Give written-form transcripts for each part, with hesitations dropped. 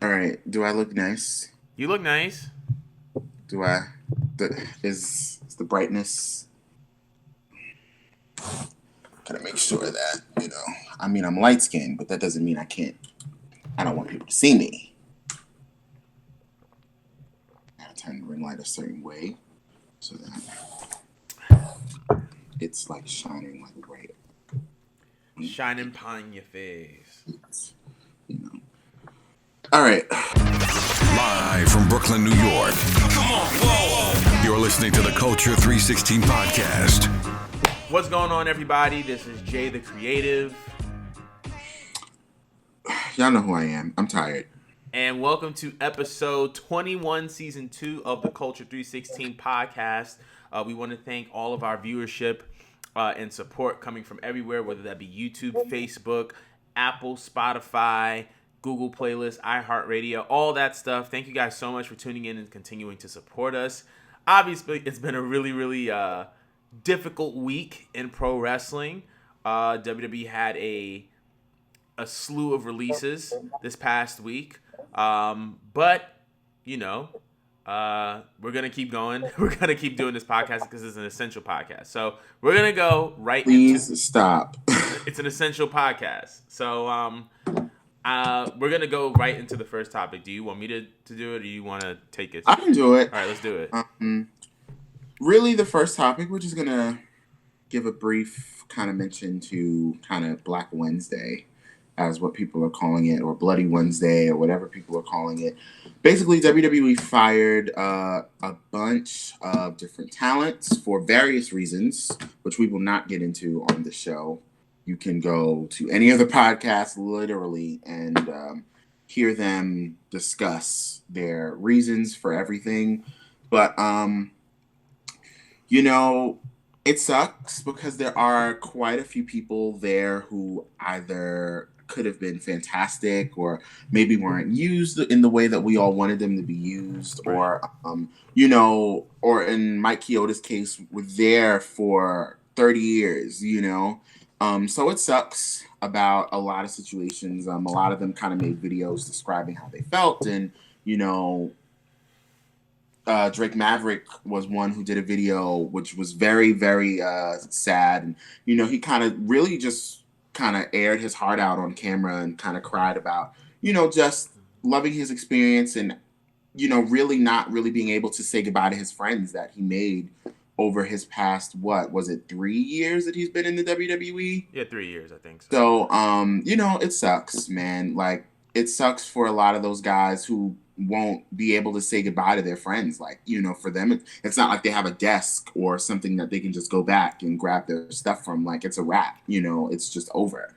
All right. Do I look nice? You look nice. Do I? Is the brightness? Gotta make sure that I mean, I'm light skinned, but that doesn't mean I can't. I don't want people to see me. I gotta turn the ring light a certain way so that it's like shining like bright. Shining pine your face. It's, you know. All right. Live from Brooklyn, New York. Come on, whoa. You're listening to the Culture 316 podcast. What's going on, everybody? This is Jay the Creative. Y'all know who I am. I'm tired. And welcome to episode 21, season 2 of the Culture 316 podcast. We want to thank all of our viewership and support coming from everywhere, whether that be YouTube, Facebook, Apple, Spotify, Google Playlist, iHeartRadio, all that stuff. Thank you guys so much for tuning in and continuing to support us. Obviously, it's been a really difficult week in pro wrestling. WWE had a slew of releases this past week. But you know, we're gonna keep going. We're gonna keep doing this podcast because it's an essential podcast. So we're gonna go right into. Please stop. It's an essential podcast. So we're gonna go right into the first topic. Do you want me to do it, or do you want to take it? I can do it. All right, let's do it. Really, the first topic, we're just gonna give a brief kind of mention to kind of Black Wednesday, as what people are calling it, or Bloody Wednesday, or whatever people are calling it. Basically, WWE fired a bunch of different talents for various reasons, which we will not get into on the show. You can go to any other podcast, literally, and hear them discuss their reasons for everything. But you know, it sucks because there are quite a few people there who either could have been fantastic or maybe weren't used in the way that we all wanted them to be used, Right. or or in Mike Chioda's case, were there for 30 years, so it sucks about a lot of situations. A lot of them kind of made videos describing how they felt, and you know Drake Maverick was one who did a video which was very, very sad. And, he kind of really just kind of aired his heart out on camera and kind of cried about, just loving his experience and, really not really being able to say goodbye to his friends that he made over his past, what was it, 3 years that he's been in the WWE? Yeah, 3 years, I think so. So, it sucks, man. Like, it sucks for a lot of those guys who won't be able to say goodbye to their friends. Like, for them, it's not like they have a desk or something that they can just go back and grab their stuff from. Like, it's a wrap, it's just over.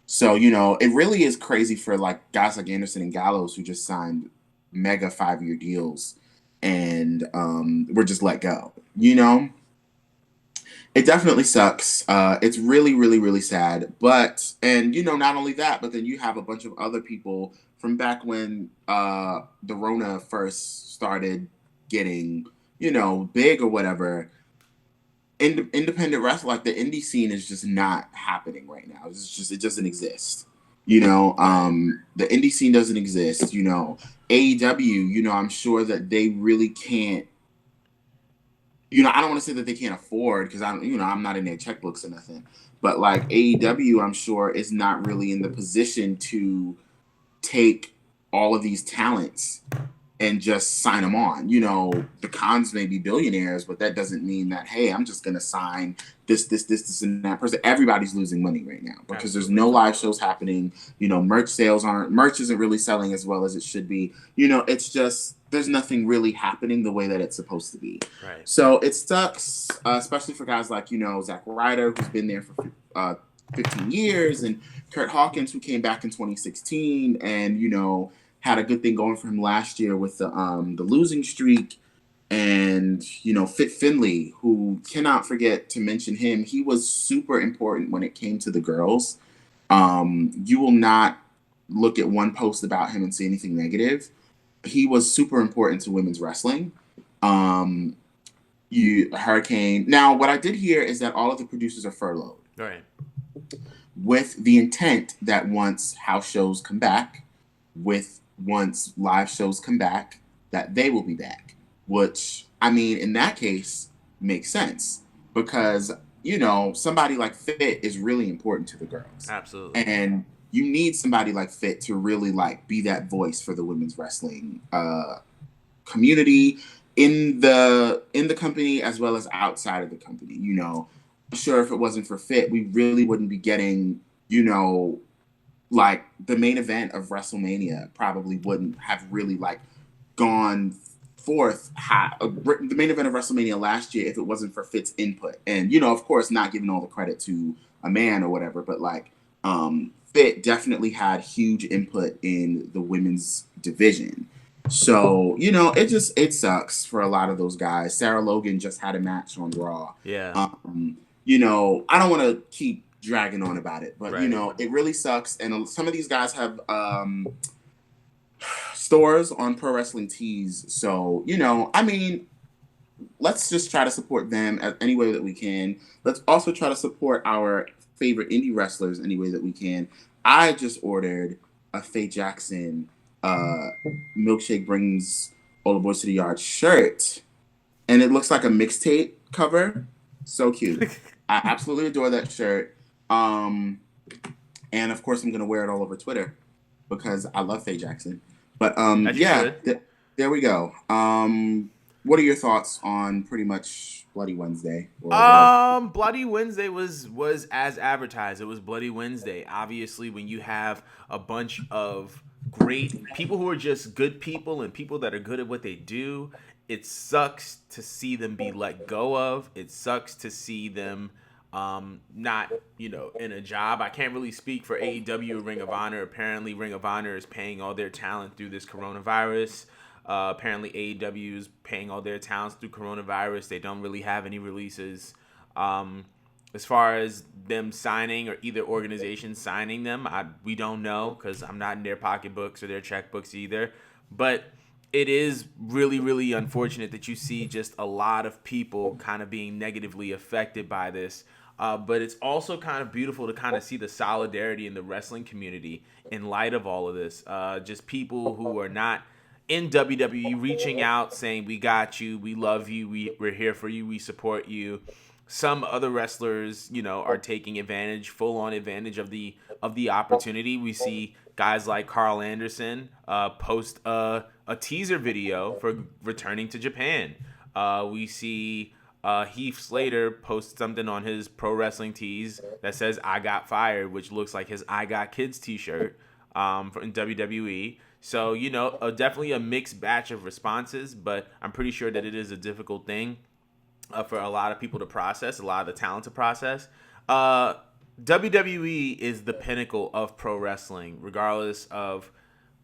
So, it really is crazy for like guys like Anderson and Gallows who just signed mega 5-year deals and were just let go, It definitely sucks. It's really, really, really sad. But, and not only that, but then you have a bunch of other people from back when the Rona first started getting, big or whatever. Independent wrestling, like the indie scene, is just not happening right now. It doesn't exist. The indie scene doesn't exist. AEW. I'm sure that they really can't. I don't want to say that they can't afford because I'm not in their checkbooks or nothing. But like AEW, I'm sure is not really in the position to take all of these talents and just sign them on. The cons may be billionaires, but that doesn't mean that, hey, I'm just going to sign this, and that person. Everybody's losing money right now because there's no live shows happening. Merch isn't really selling as well as it should be. It's just, there's nothing really happening the way that it's supposed to be. Right. So it sucks, especially for guys like, Zack Ryder, who's been there for 15 years, and Kurt Hawkins, who came back in 2016 and, had a good thing going for him last year with the losing streak. And, Fit Finley, who cannot forget to mention him. He was super important when it came to the girls. You will not look at one post about him and say anything negative. He was super important to women's wrestling. Hurricane. Now, what I did hear is that all of the producers are furloughed. Right. With the intent that once house shows come back, with once live shows come back, that they will be back. Which, I mean, in that case, makes sense because, somebody like Fit is really important to the girls. Absolutely. And you need somebody like Fit to really like be that voice for the women's wrestling community in the company as well as outside of the company. Sure, if it wasn't for Fit, we really wouldn't be getting, like the main event of WrestleMania probably wouldn't have really like gone forth the main event of WrestleMania last year if it wasn't for Fit's input. And of course, not giving all the credit to a man or whatever, but like Fit definitely had huge input in the women's division. So it sucks for a lot of those guys. Sarah Logan just had a match on Raw. Yeah. I don't want to keep dragging on about it, but Right. it really sucks. And some of these guys have stores on Pro Wrestling Tees, so I mean, let's just try to support them any way that we can. Let's also try to support our favorite indie wrestlers any way that we can. I just ordered a Faye Jackson Milkshake Brings All the Boys to the Yard shirt, and it looks like a mixtape cover. So cute. I absolutely adore that shirt. And of course, I'm gonna wear it all over Twitter because I love Faye Jackson. But there we go. What are your thoughts on pretty much Bloody Wednesday? Bloody Wednesday was as advertised. It was Bloody Wednesday. Obviously, when you have a bunch of great people who are just good people and people that are good at what they do, it sucks to see them be let go of. It sucks to see them not, in a job. I can't really speak for AEW or Ring of Honor. Apparently, Ring of Honor is paying all their talent through this coronavirus. Apparently, AEW is paying all their talents through coronavirus. They don't really have any releases. As far as them signing or either organization signing them, we don't know because I'm not in their pocketbooks or their checkbooks either. But it is really, really unfortunate that you see just a lot of people kind of being negatively affected by this. But it's also kind of beautiful to kind of see the solidarity in the wrestling community in light of all of this. Just people who are not in WWE reaching out saying, we got you, we love you, we're here for you, we support you. Some other wrestlers, are taking full on advantage of the opportunity. We see guys like Carl Anderson post a teaser video for returning to Japan. We see Heath Slater post something on his Pro Wrestling Tees that says "I got fired," which looks like his "I got kids" T-shirt in WWE. So definitely a mixed batch of responses, but I'm pretty sure that it is a difficult thing for a lot of people to process, a lot of the talent to process. WWE is the pinnacle of pro wrestling, regardless of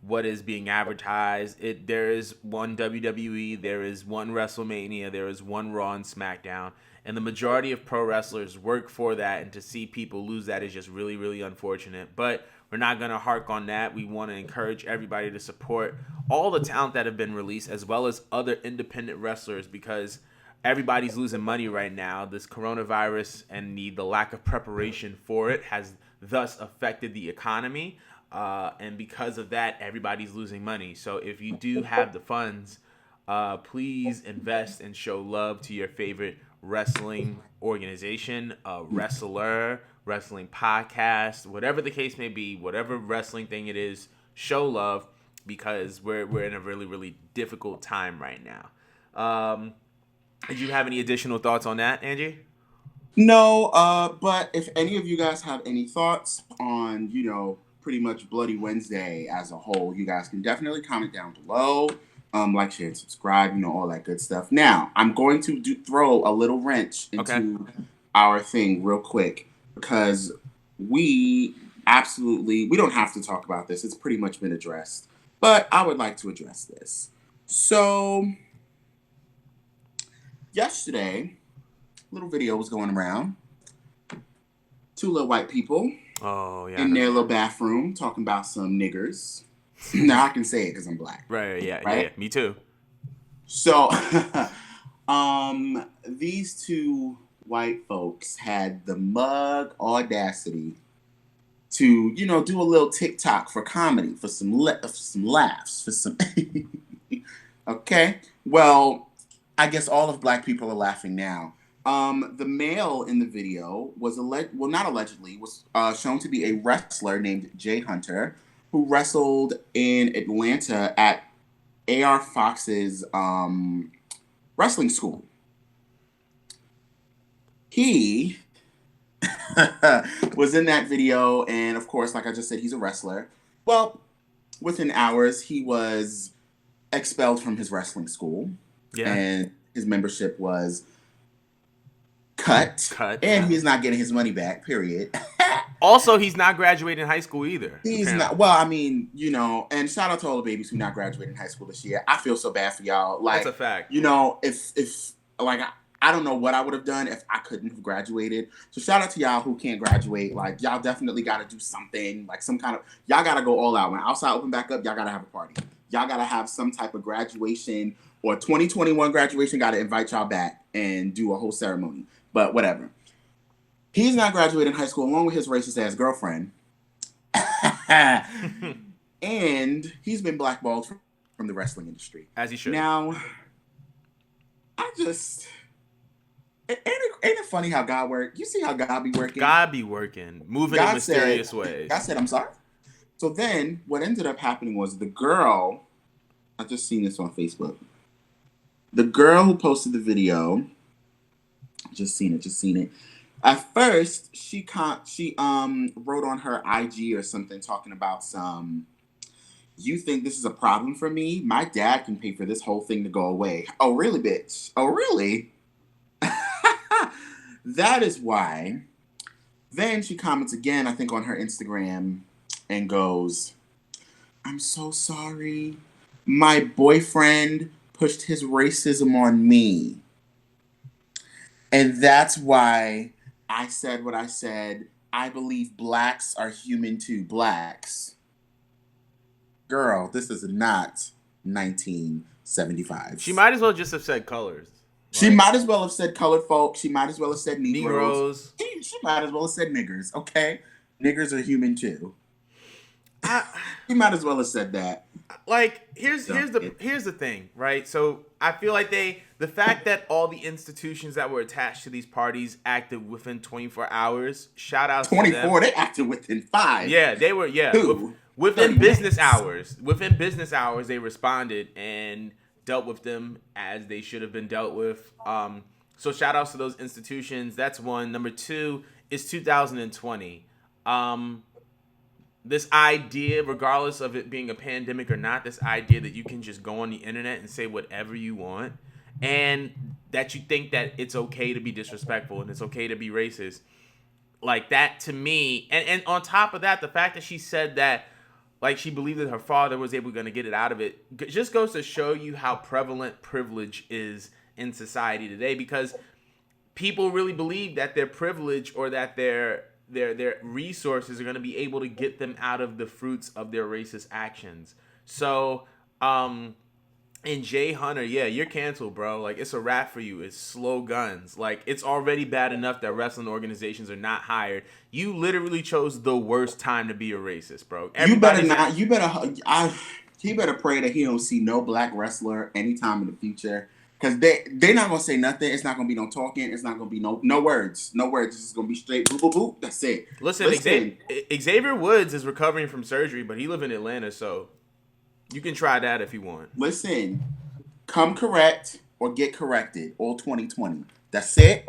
what is being advertised. There is one WWE, there is one WrestleMania, there is one Raw and SmackDown, and the majority of pro wrestlers work for that, and to see people lose that is just really, really unfortunate. But we're not going to hark on that. We want to encourage everybody to support all the talent that have been released, as well as other independent wrestlers, because everybody's losing money right now. This coronavirus and the lack of preparation for it has thus affected the economy. And because of that, everybody's losing money. So if you do have the funds, please invest and show love to your favorite wrestling organization, wrestler, wrestling podcast, whatever the case may be, whatever wrestling thing it is, show love, because we're in a really, really difficult time right now. Did you have any additional thoughts on that, Angie? No, but if any of you guys have any thoughts on, pretty much Bloody Wednesday as a whole, you guys can definitely comment down below. Like, share, and subscribe, all that good stuff. Now, I'm going to throw a little wrench into our thing real quick, because we don't have to talk about this. It's pretty much been addressed. But I would like to address this. So, yesterday, a little video was going around. Two little white people in their little bathroom talking about some niggers. Now I can say it because I'm black. Right, yeah, me too. So, these two white folks had the mug audacity to, do a little TikTok for comedy, for some laughs, for some. Okay. Well, I guess all of black people are laughing now. The male in the video was not allegedly, was shown to be a wrestler named Jay Hunter, who wrestled in Atlanta at AR Fox's wrestling school. He was in that video, and of course, like I just said, he's a wrestler. Well, within hours, he was expelled from his wrestling school, and his membership was cut, and he's not getting his money back. Period. Also, he's not graduating high school either. He's not. Well, I mean, and shout out to all the babies who not graduating high school this year. I feel so bad for y'all. Like, that's a fact. If like I don't know what I would have done if I couldn't have graduated. So shout out to y'all who can't graduate. Like, y'all definitely got to do something. Like some kind of, y'all got to go all out. When outside open back up, y'all got to have a party. Y'all got to have some type of graduation, or 2021 graduation. Got to invite y'all back and do a whole ceremony. But whatever. He's not graduating high school along with his racist ass girlfriend. And he's been blackballed from the wrestling industry. As he should. Now, ain't it funny how God works? You see how God be working? God be working. Moving in mysterious ways. God said, I'm sorry. So then what ended up happening was the girl, I just seen this on Facebook. The girl who posted the video, just seen it. At first, she wrote on her IG or something talking about you think this is a problem for me? My dad can pay for this whole thing to go away. Oh, really, bitch? Oh, really? That is why. Then she comments again, I think on her Instagram, and goes, I'm so sorry. My boyfriend pushed his racism on me. And that's why I said what I said. I believe blacks are human too. Blacks. Girl, this is not 1975. She might as well just have said colors. She might as well have said colored folk. She might as well have said Negroes. She might as well have said niggers, okay? Niggers are human too. She might as well have said that. Like, here's the thing, right? So I feel like the fact that all the institutions that were attached to these parties acted within 24 hours, shout out 24, to them. They acted within 5. Yeah, they were, within business hours. Within business hours, they responded and dealt with them as they should have been dealt with. So shout outs to those institutions. That's one. Number 2 is 2020. This idea, regardless of it being a pandemic or not, this idea that you can just go on the internet and say whatever you want, and that you think that it's okay to be disrespectful and it's okay to be racist. Like, that to me, and on top of that, the fact that she said that, like, she believed that her father was able to get it out of it, just goes to show you how prevalent privilege is in society today, because people really believe that their privilege or that their resources are going to be able to get them out of the fruits of their racist actions. So, and Jay Hunter, yeah, you're canceled, bro. Like, it's a wrap for you. It's slow guns. Like, it's already bad enough that wrestling organizations are not hired. You literally chose the worst time to be a racist, bro. He better pray that he don't see no black wrestler anytime in the future. Because they're not going to say nothing. It's not going to be no talking. It's not going to be no words. No words. It's just going to be straight boop, boop, boop. That's it. Listen. Xavier Woods is recovering from surgery, but he lives in Atlanta, so you can try that if you want. Listen, come correct or get corrected. All 2020. That's it.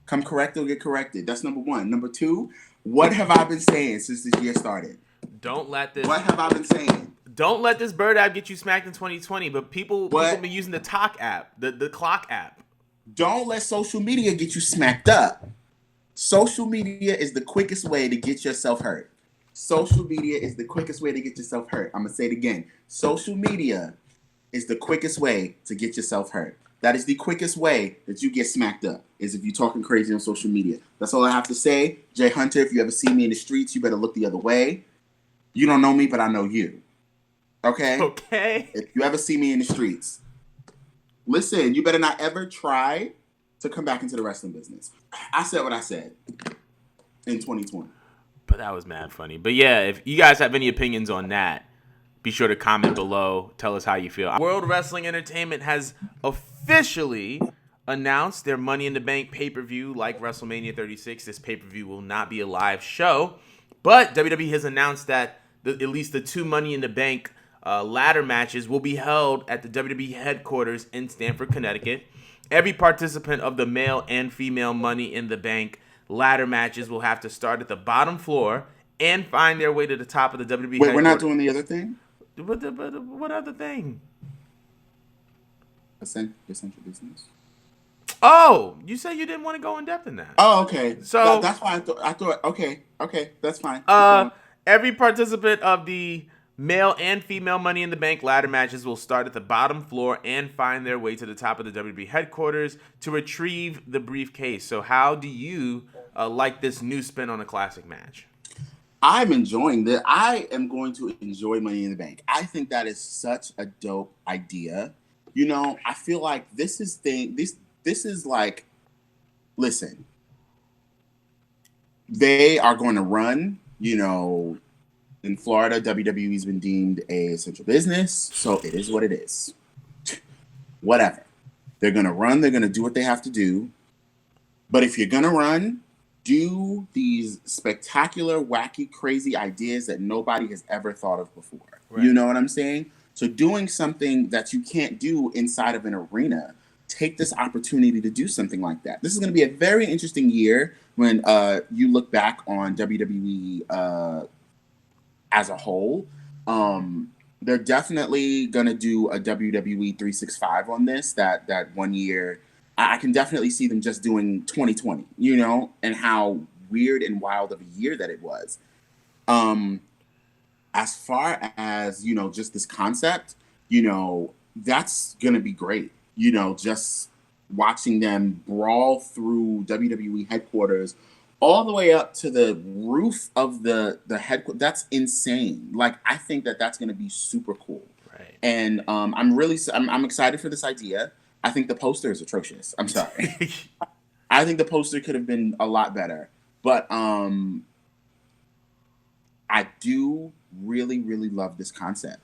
Come correct or get corrected. That's number 1. Number 2, what have I been saying since this year started? What have I been saying? Don't let this bird app get you smacked in 2020, but people be using the Talk app, the Clock app. Don't let social media get you smacked up. Social media is the quickest way to get yourself hurt. Social media is the quickest way to get yourself hurt. I'm going to say it again. Social media is the quickest way to get yourself hurt. That is the quickest way that you get smacked up, is if you're talking crazy on social media. That's all I have to say. Jay Hunter, if you ever see me in the streets, you better look the other way. You don't know me, but I know you. Okay? If you ever see me in the streets, listen, you better not ever try to come back into the wrestling business. I said what I said in 2020. But that was mad funny. But yeah, if you guys have any opinions on that, be sure to comment below. Tell us how you feel. World Wrestling Entertainment has officially announced their Money in the Bank pay-per-view. Like WrestleMania 36, this pay-per-view will not be a live show. But WWE has announced that at least the 2 Money in the Bank ladder matches will be held at the WWE headquarters in Stamford, Connecticut. Every participant of the male and female Money in the Bank ladder matches will have to start at the bottom floor and find their way to the top of the WWE Wait, headquarters. we're not doing the other thing? What other thing? Essential business. Oh, you said you didn't want to go in depth in that. Oh, okay. So that's why I thought. Okay, that's fine. Every participant of the male and female Money in the Bank ladder matches will start at the bottom floor and find their way to the top of the WWE headquarters to retrieve the briefcase. So how do you like this new spin on a classic match? I'm enjoying that. I am going to enjoy Money in the Bank. I think that is such a dope idea. You know, I feel like this is like, listen, they are going to run, you know, in Florida, WWE's been deemed a essential business, so it is what it is. Whatever. They're going to run, they're going to do what they have to do. But if you're going to run, do these spectacular, wacky, crazy ideas that nobody has ever thought of before. Right. You know what I'm saying? So doing something that you can't do inside of an arena, take this opportunity to do something like that. This is going to be a very interesting year when you look back on WWE as a whole. They're definitely going to do a WWE 365 on this, that 1 year. I can definitely see them just doing 2020, you know, and how weird and wild of a year that it was. As far as, you know, just this concept, you know, that's going to be great. You know, just watching them brawl through WWE headquarters all the way up to the roof of the headquarters. That's insane. Like, I think that that's going to be super cool. Right. And I'm excited for this idea. I think the poster is atrocious. I'm sorry. I think the poster could have been a lot better. But I do really, really love this concept.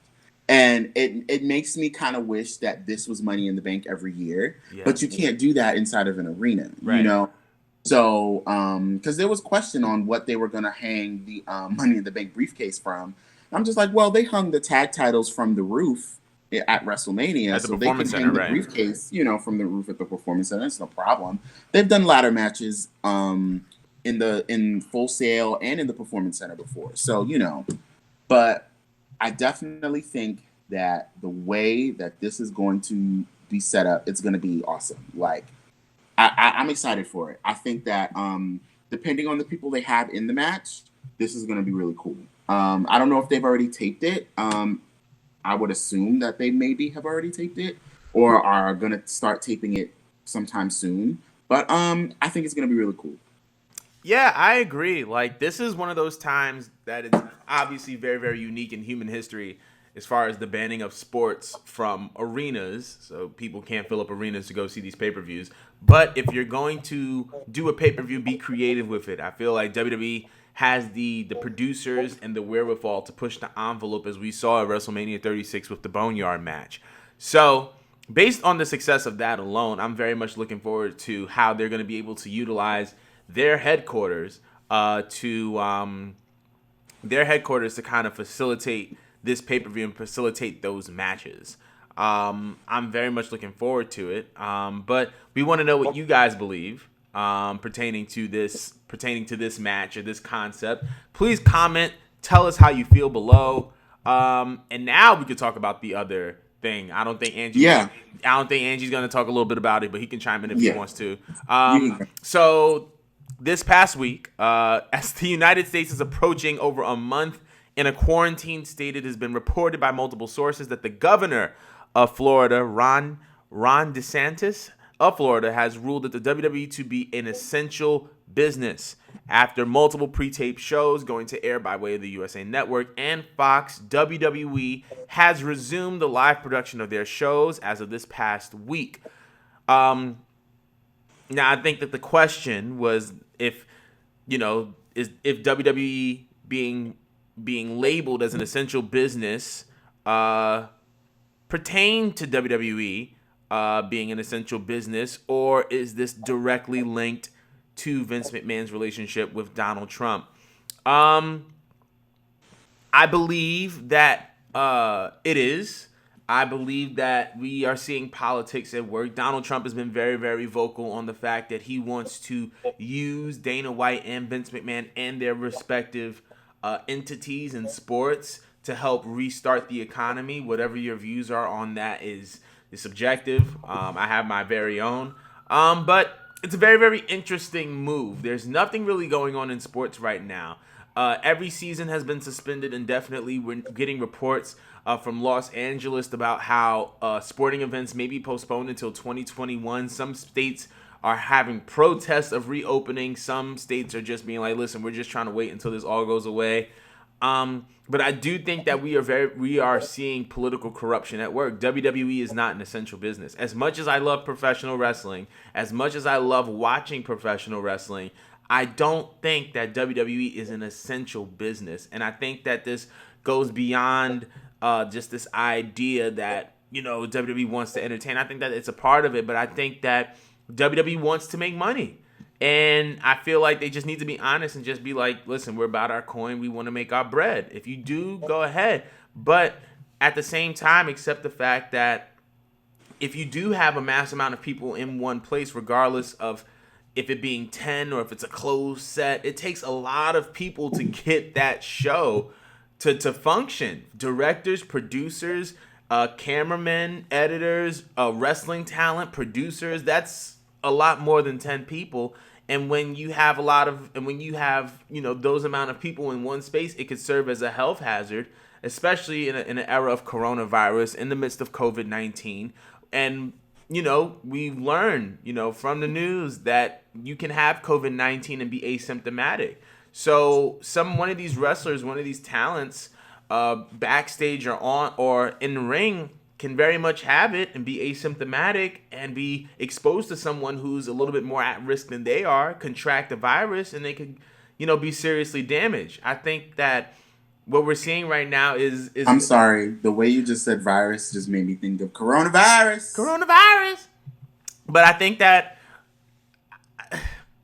And it makes me kind of wish that this was Money in the Bank every year. Yeah. But you can't do that inside of an arena, right. You know? So, because there was question on what they were going to hang the Money in the Bank briefcase from. I'm just like, well, they hung the tag titles from the roof at WrestleMania, so they can hang the briefcase, you know, from the roof at the Performance Center. It's no problem. They've done ladder matches in Full Sail and in the Performance Center before, so you know. But I definitely think that the way that this is going to be set up, it's going to be awesome. Like, I'm excited for it. I think that depending on the people they have in the match, this is going to be really cool. I don't know if they've already taped it. I would assume that they maybe have already taped it or are going to start taping it sometime soon. But I think it's going to be really cool. Yeah, I agree. Like, this is one of those times that it's obviously very, very unique in human history as far as the banning of sports from arenas. So people can't fill up arenas to go see these pay-per-views. But if you're going to do a pay-per-view, be creative with it. I feel like WWE has the producers and the wherewithal to push the envelope, as we saw at WrestleMania 36 with the Boneyard match. So based on the success of that alone, I'm very much looking forward to how they're going to be able to utilize their headquarters to kind of facilitate this pay-per-view and facilitate those matches. I'm very much looking forward to it. But we want to know what you guys believe pertaining to this match or this concept. Please comment. Tell us how you feel below. And now we could talk about the other thing. I don't think Angie's going to talk a little bit about it, but he can chime in if he wants to. So this past week, as the United States is approaching over a month in a quarantine state, it has been reported by multiple sources that the governor of Florida, Ron DeSantis of Florida, has ruled that the WWE to be an essential business. After multiple pre-taped shows going to air by way of the USA Network and Fox, WWE has resumed the live production of their shows as of this past week. Now, I think that the question was if if WWE being labeled as an essential business pertain to WWE being an essential business, or is this directly linked to Vince McMahon's relationship with Donald Trump? I believe that it is. I believe that we are seeing politics at work. Donald Trump has been very, very vocal on the fact that he wants to use Dana White and Vince McMahon and their respective entities in sports to help restart the economy. Whatever your views are on that is subjective. I have my very own. But it's a very, very interesting move. There's nothing really going on in sports right now. Every season has been suspended indefinitely. We're getting reports from Los Angeles about how sporting events may be postponed until 2021. Some states are having protests of reopening. Some states are just being like, listen, we're just trying to wait until this all goes away. But I do think that we are seeing political corruption at work. WWE is not an essential business. As much as I love professional wrestling, as much as I love watching professional wrestling, I don't think that WWE is an essential business. And I think that this goes beyond just this idea that, WWE wants to entertain. I think that it's a part of it, but I think that WWE wants to make money. And I feel like they just need to be honest and just be like, listen, we're about our coin. We want to make our bread. If you do, go ahead. But at the same time, accept the fact that if you do have a mass amount of people in one place, regardless of if it being 10 or if it's a closed set, it takes a lot of people to get that show to function. Directors, producers, cameramen, editors, wrestling talent, producers, that's a lot more than 10 people. And when you have those amount of people in one space, it could serve as a health hazard, especially in an era of coronavirus, in the midst of COVID-19. And we've learned, from the news that you can have COVID-19 and be asymptomatic. So one of these wrestlers, one of these talents, backstage or in the ring, can very much have it and be asymptomatic and be exposed to someone who's a little bit more at risk than they are, contract the virus, and they could, be seriously damaged. I think that what we're seeing right now is I'm sorry, the way you just said virus just made me think of coronavirus. But I think that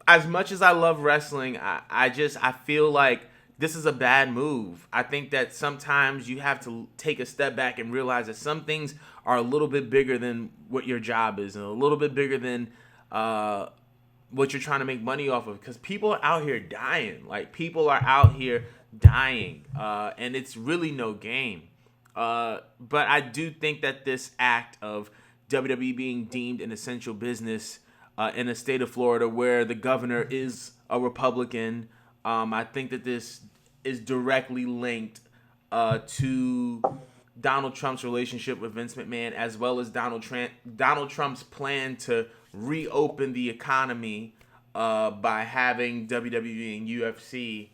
as much as I love wrestling, I feel like this is a bad move. I think that sometimes you have to take a step back and realize that some things are a little bit bigger than what your job is and a little bit bigger than what you're trying to make money off of. Because people are out here dying. And it's really no game. But I do think that this act of WWE being deemed an essential business in the state of Florida, where the governor is a Republican, I think that this is directly linked to Donald Trump's relationship with Vince McMahon, as well as Donald Trump's plan to reopen the economy by having WWE and UFC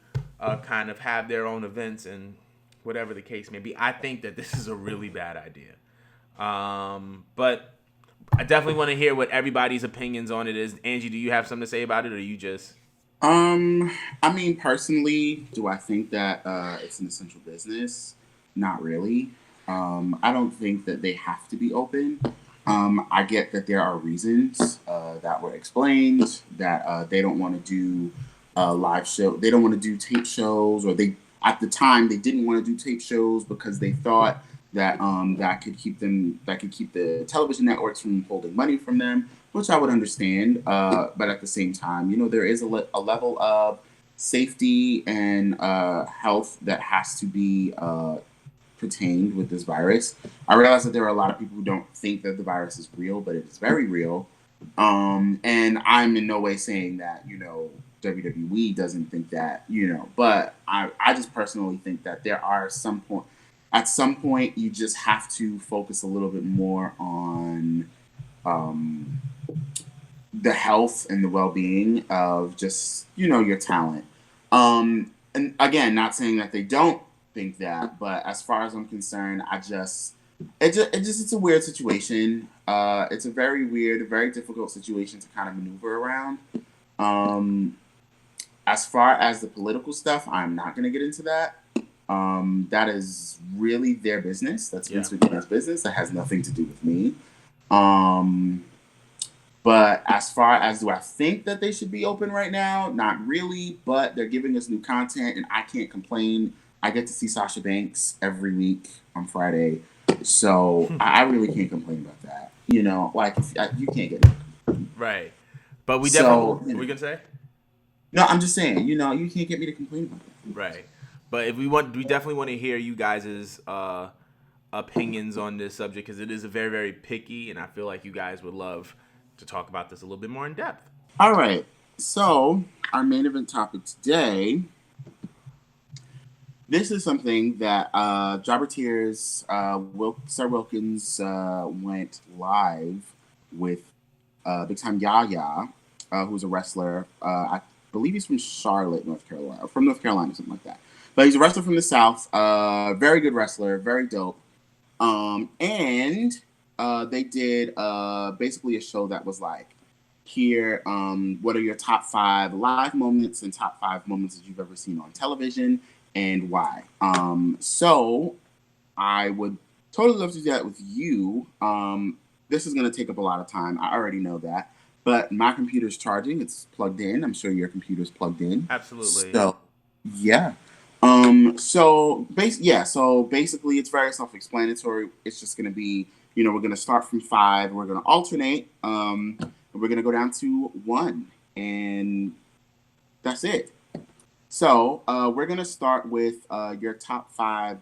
kind of have their own events and whatever the case may be. I think that this is a really bad idea. But I definitely want to hear what everybody's opinions on it is. Angie, do you have something to say about it, or you just... I mean, personally, do I think that it's an essential business? Not really. I don't think that they have to be open. I get that there are reasons that were explained, that they don't want to do live show. They don't want to do tape shows, or at the time they didn't want to do tape shows because they thought that that could keep the television networks from holding money from them, which I would understand. But at the same time, there is a level of safety and health that has to be pertained with this virus. I realize that there are a lot of people who don't think that the virus is real, but it is very real. And I'm in no way saying that, WWE doesn't think that, but I just personally think that there are at some point you just have to focus a little bit more on the health and the well-being of just, your talent. And again, not saying that they don't think that, but as far as I'm concerned, it's a weird situation. It's a very weird, very difficult situation to kind of maneuver around. as far as the political stuff, I'm not going to get into that. That is really their business. That's Vince McMahon's business. That has nothing to do with me. But as far as do I think that they should be open right now? Not really, but they're giving us new content and I can't complain. I get to see Sasha Banks every week on Friday. So I really can't complain about that. You know, like you can't get it. Right. But we So, definitely, what we going to say? No, I'm just saying, you know, you can't get me to complain about that. Right. But if we definitely want to hear you guys' opinions on this subject because it is a very, very picky, and I feel like you guys would love to talk about this a little bit more in depth. All right. So our main event topic today. This is something that Jobber Tears, Sarah Wilkins went live with Big Time Yaya, who's a wrestler. I believe he's from Charlotte, North Carolina, or from North Carolina, something like that. But he's a wrestler from the South. Very good wrestler, very dope. And they did basically a show that was like, here, what are your top 5 live moments and top 5 moments that you've ever seen on television and why? So I would totally love to do that with you. This is going to take up a lot of time. I already know that. But my computer's charging. It's plugged in. I'm sure your computer's plugged in. Absolutely. So, yeah. So basically it's very self-explanatory. It's just going to be, you know, we're going to start from 5. We're going to alternate. We're going to go down to 1. And that's it. So we're going to start with your top 5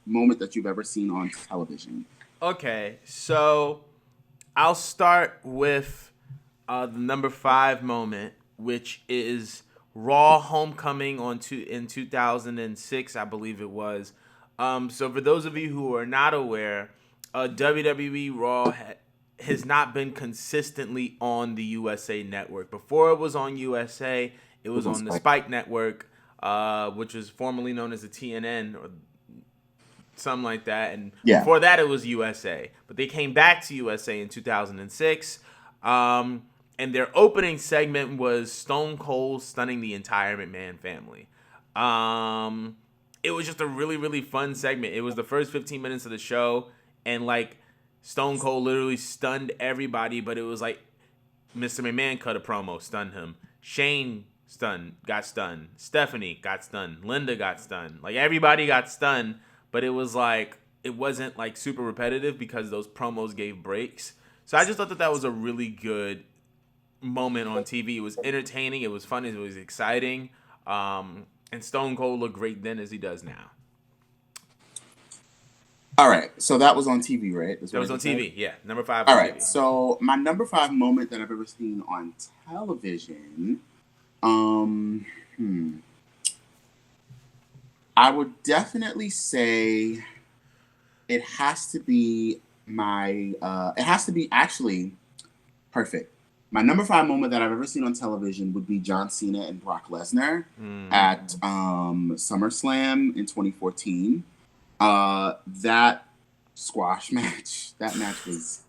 moment that you've ever seen on television. Okay. So I'll start with the number 5 moment, which is Raw Homecoming in 2006, I believe it was. So for those of you who are not aware, WWE Raw has not been consistently on the USA Network. Before it was on USA, it was on the Spike Network, which was formerly known as the TNN or something like that. And before that, it was USA. But they came back to USA in 2006. And their opening segment was Stone Cold stunning the entire McMahon family. It was just a really, really fun segment. It was the first 15 minutes of the show. And like Stone Cold literally stunned everybody. But it was like Mr. McMahon cut a promo, stunned him. Shane got stunned. Stephanie got stunned. Linda got stunned. Like everybody got stunned. But it was like, it wasn't like super repetitive because those promos gave breaks. So I just thought that was a really good moment on TV. It was entertaining. It was fun. It was exciting. And Stone Cold looked great then as he does now. All right. So that was on TV, right? That was on TV. Yeah. Number 5 on All right. TV. So my number 5 moment that I've ever seen on television, I would definitely say it has to be actually perfect. My number 5 moment that I've ever seen on television would be John Cena and Brock Lesnar at SummerSlam in 2014. That squash match. That match was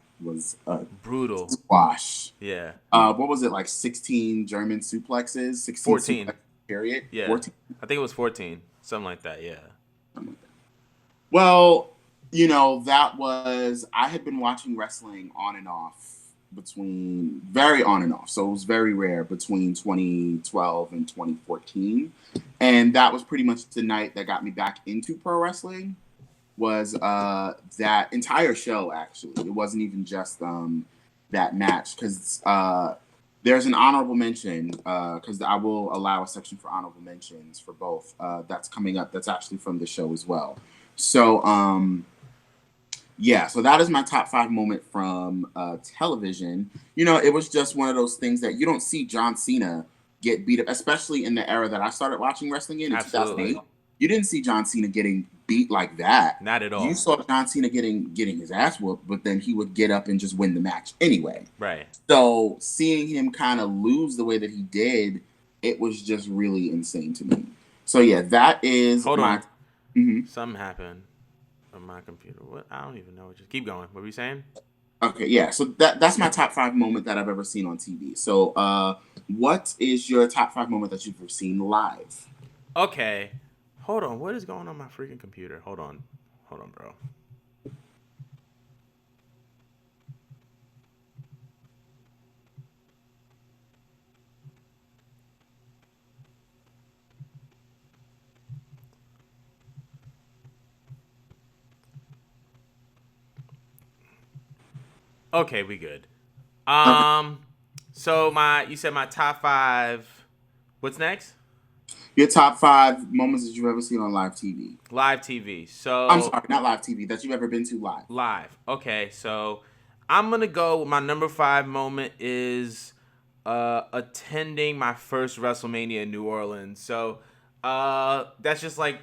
brutal squash. Yeah. What was it, like 16 German suplexes? 16 14. Suplexes, period. Yeah. 14? I think it was 14. Something like that. Yeah. Well, you know, I had been watching wrestling on and off very on and off. So it was very rare between 2012 and 2014. And that was pretty much the night that got me back into pro wrestling, was that entire show, actually. It wasn't even just that match, because there's an honorable mention, because I will allow a section for honorable mentions for both. That's coming up. That's actually from the show as well. So, so that is my top 5 moment from television. You know, it was just one of those things that you don't see John Cena get beat up, especially in the era that I started watching wrestling in 2008. You didn't see John Cena getting beat like that. Not at all. You saw John Cena getting his ass whooped, but then he would get up and just win the match anyway. Right. So seeing him kind of lose the way that he did, it was just really insane to me. So yeah, that is Hold my... on. Mm-hmm. Something happened on my computer. What? I don't even know. Just keep going. What were you saying? Okay, yeah. So that's my top 5 moment that I've ever seen on TV. So What is your top 5 moment that you've ever seen live? Okay. Hold on. What is going on my freaking computer? Hold on, bro. Okay, we good. Okay. So you said my top 5. What's next? Your top 5 moments that you've ever seen on live TV. Live TV. I'm So sorry, not live TV, that you've ever been to live. live. Okay, so I'm gonna go with my number 5 moment is attending my first WrestleMania in New Orleans. So that's just like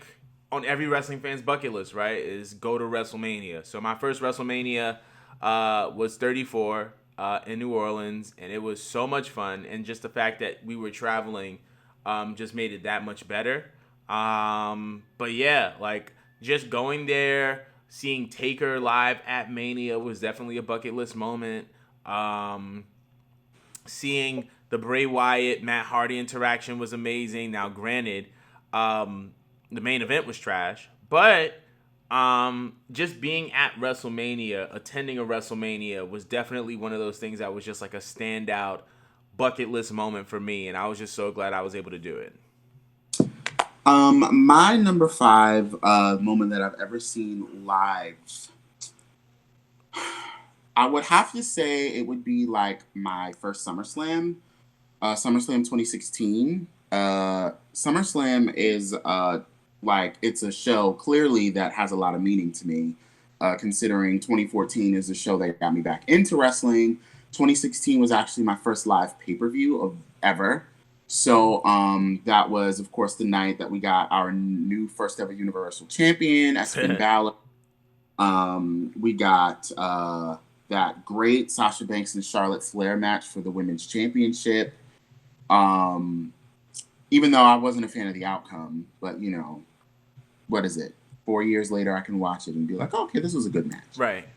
on every wrestling fan's bucket list, right? Is go to WrestleMania. So my first WrestleMania was 34 in New Orleans, and it was so much fun. And just the fact that we were traveling just made it that much better. But yeah, like just going there, seeing Taker live at Mania was definitely a bucket list moment. Seeing the Bray Wyatt Matt Hardy interaction was amazing. Now, granted, the main event was trash, but just being at WrestleMania, attending a WrestleMania was definitely one of those things that was just like a standout bucket list moment for me, and I was just so glad I was able to do it. My number 5 moment that I've ever seen live, I would have to say it would be like my first SummerSlam, SummerSlam 2016. SummerSlam is like it's a show clearly that has a lot of meaning to me, considering 2014 is the show that got me back into wrestling. 2016 was actually my first live pay-per-view of ever. So that was, of course, the night that we got our new first ever Universal Champion, as Finn Balor. We got that great Sasha Banks and Charlotte Flair match for the Women's Championship. Even though I wasn't a fan of the outcome, but you know, what is it? 4 years later, I can watch it and be like, okay, this was a good match. Right.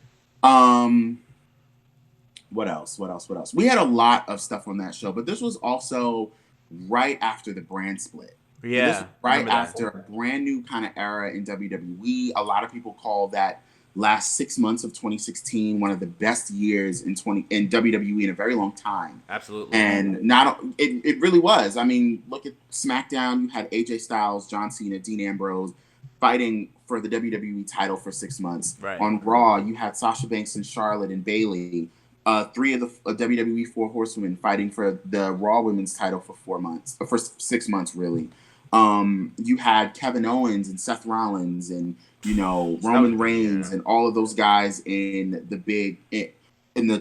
What else? What else? What else? We had a lot of stuff on that show, but this was also right after the brand split. Yeah. So this was right after a brand new kind of era in WWE. A lot of people call that last 6 months of 2016 one of the best years in WWE in a very long time. Absolutely. And it really was. I mean, look at SmackDown. You had AJ Styles, John Cena, Dean Ambrose fighting for the WWE title for 6 months. Right. On Raw, you had Sasha Banks and Charlotte and Bayley, 3 of the WWE 4 Horsewomen fighting for the Raw Women's title for 4 months, for 6 months, really. You had Kevin Owens and Seth Rollins and, you know, Roman Reigns and all of those guys in the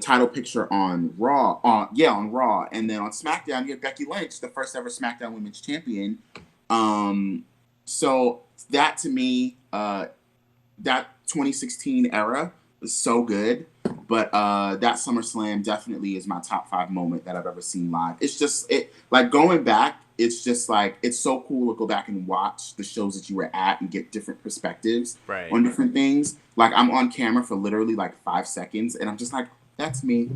title picture on Raw. On Raw. And then on SmackDown, you had Becky Lynch, the first ever SmackDown Women's Champion. So that to me, that 2016 era was so good. But that SummerSlam definitely is my top 5 moment that I've ever seen live. It's just like going back. It's just like it's so cool to go back and watch the shows that you were at and get different perspectives on different things. Like I'm on camera for literally like 5 seconds, and I'm just like, that's me.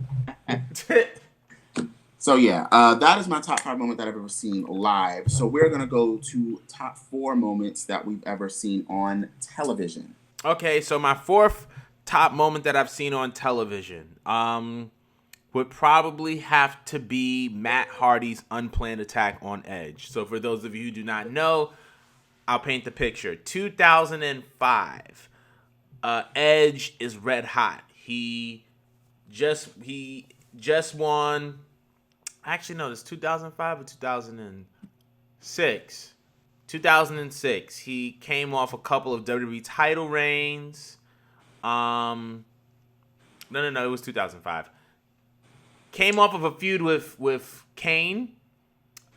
So yeah, that is my top 5 moment that I've ever seen live. So we're gonna go to top 4 moments that we've ever seen on television. Okay, so my 4th top moment that I've seen on television would probably have to be Matt Hardy's unplanned attack on Edge. So for those of you who do not know, I'll paint the picture. 2005, Edge is red hot. He just won. Actually, no, it's 2005 or 2006. 2006. He came off a couple of WWE title reigns. No, it was 2005. Came off of a feud with Kane,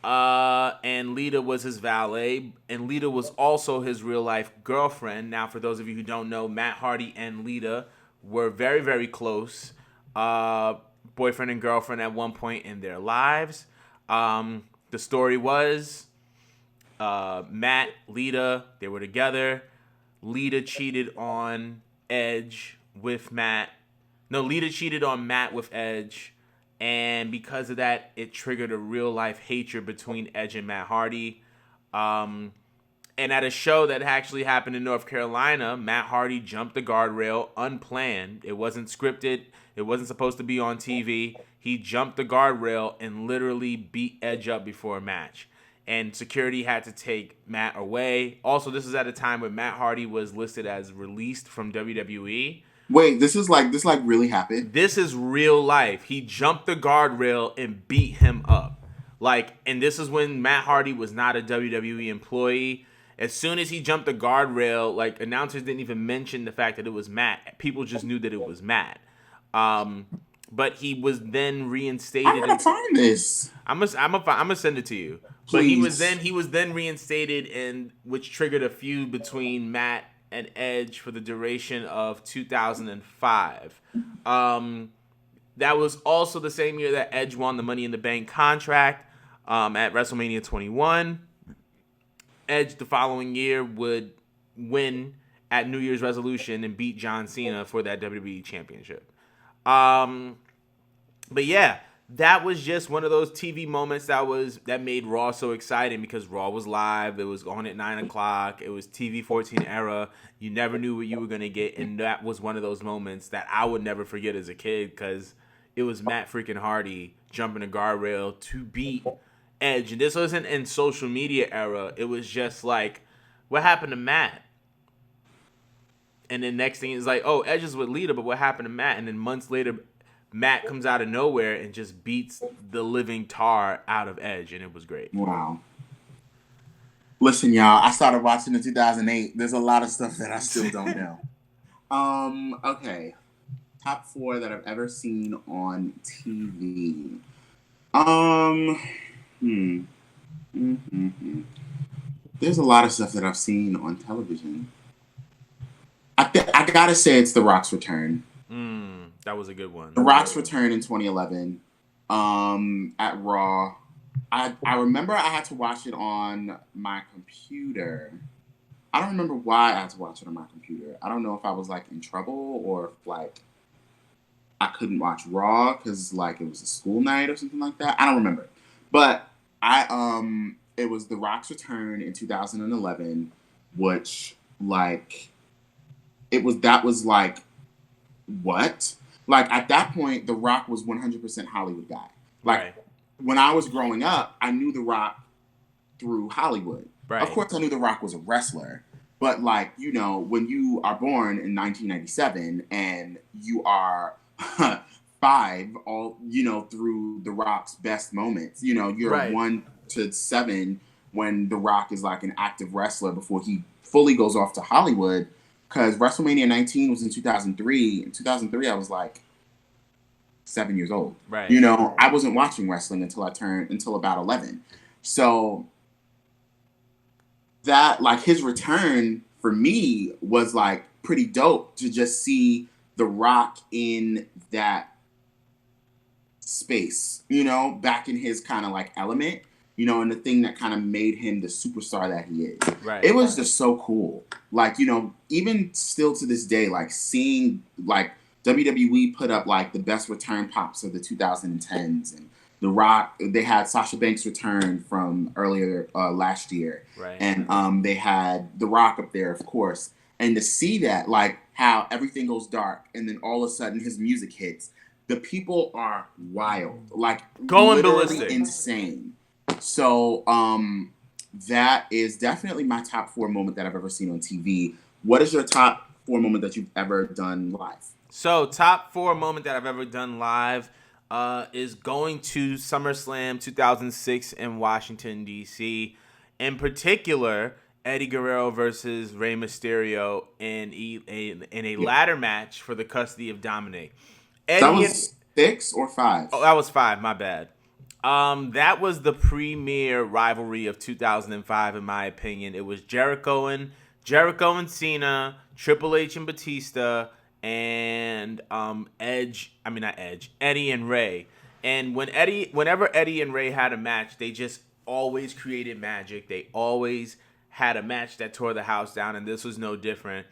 and Lita was his valet, and Lita was also his real life girlfriend. Now, for those of you who don't know, Matt Hardy and Lita were very, very close, boyfriend and girlfriend at one point in their lives. The story was Matt, Lita, they were together. Lita cheated on Edge with Matt. No, Lita cheated on Matt with Edge. And because of that, it triggered a real life hatred between Edge and Matt Hardy. And at a show that actually happened in North Carolina, Matt Hardy jumped the guardrail unplanned. It wasn't scripted. It wasn't supposed to be on TV. He jumped the guardrail and literally beat Edge up before a match. And security had to take Matt away. Also, this is at a time when Matt Hardy was listed as released from WWE. Wait, this really happened? This is real life. He jumped the guardrail and beat him up. And this is when Matt Hardy was not a WWE employee. As soon as he jumped the guardrail, announcers didn't even mention the fact that it was Matt. People just knew that it was Matt. But he was then reinstated. I gotta find this. I'm gonna send it to you. Please. But he was then reinstated, and which triggered a feud between Matt and Edge for the duration of 2005. That was also the same year that Edge won the Money in the Bank contract at WrestleMania 21. Edge the following year would win at New Year's Resolution and beat John Cena for that WWE Championship. But yeah, that was just one of those TV moments that made Raw so exciting because Raw was live. It was on at 9 o'clock. It was TV 14 era. You never knew what you were going to get. And that was one of those moments that I would never forget as a kid because it was Matt freaking Hardy jumping a guardrail to beat Edge. And this wasn't in social media era. It was just like, what happened to Matt? And then next thing is like, oh, Edge is with Lita, but what happened to Matt? And then months later, Matt comes out of nowhere and just beats the living tar out of Edge, and it was great. Wow. Listen, y'all, I started watching in 2008. There's a lot of stuff that I still don't know. Okay. Top 4 that I've ever seen on TV. There's a lot of stuff that I've seen on television. I gotta say it's The Rock's return. That was a good one. The Rock's return in 2011 at Raw. I remember I had to watch it on my computer. I don't remember why I had to watch it on my computer. I don't know if I was in trouble or if I couldn't watch Raw because it was a school night or something like that. I don't remember. But it was The Rock's return in 2011, which what? At that point, The Rock was 100% Hollywood guy. Right. When I was growing up, I knew The Rock through Hollywood. Right. Of course, I knew The Rock was a wrestler. But, when you are born in 1997 and you are 5, through The Rock's best moments, you're right. 1 to 7 when The Rock is, an active wrestler before he fully goes off to Hollywood. Because WrestleMania 19 was in 2003. In 2003, I was 7 years old. Right. I wasn't watching wrestling until about 11. So that his return for me was pretty dope to just see The Rock in that space, back in his kind of element. And the thing that kind of made him the superstar that he is. Right. It was just so cool. Even still to this day, seeing, WWE put up, the best return pops of the 2010s. And The Rock, they had Sasha Banks' return from earlier last year. Right. And they had The Rock up there, of course. And to see that, how everything goes dark and then all of a sudden his music hits. The people are wild. Going literally ballistic. Insane. So, that is definitely my top 4 moment that I've ever seen on TV. What is your top 4 moment that you've ever done live? So, top 4 moment that I've ever done live is going to SummerSlam 2006 in Washington, D.C. In particular, Eddie Guerrero versus Rey Mysterio in a ladder match for the custody of Dominic. That was 6 or 5? Oh, that was 5. My bad. That was the premier rivalry of 2005, in my opinion. It was Jericho and Cena, Triple H and Batista, and Eddie and Ray. And whenever Eddie and Ray had a match, they just always created magic. They always had a match that tore the house down, and this was no different.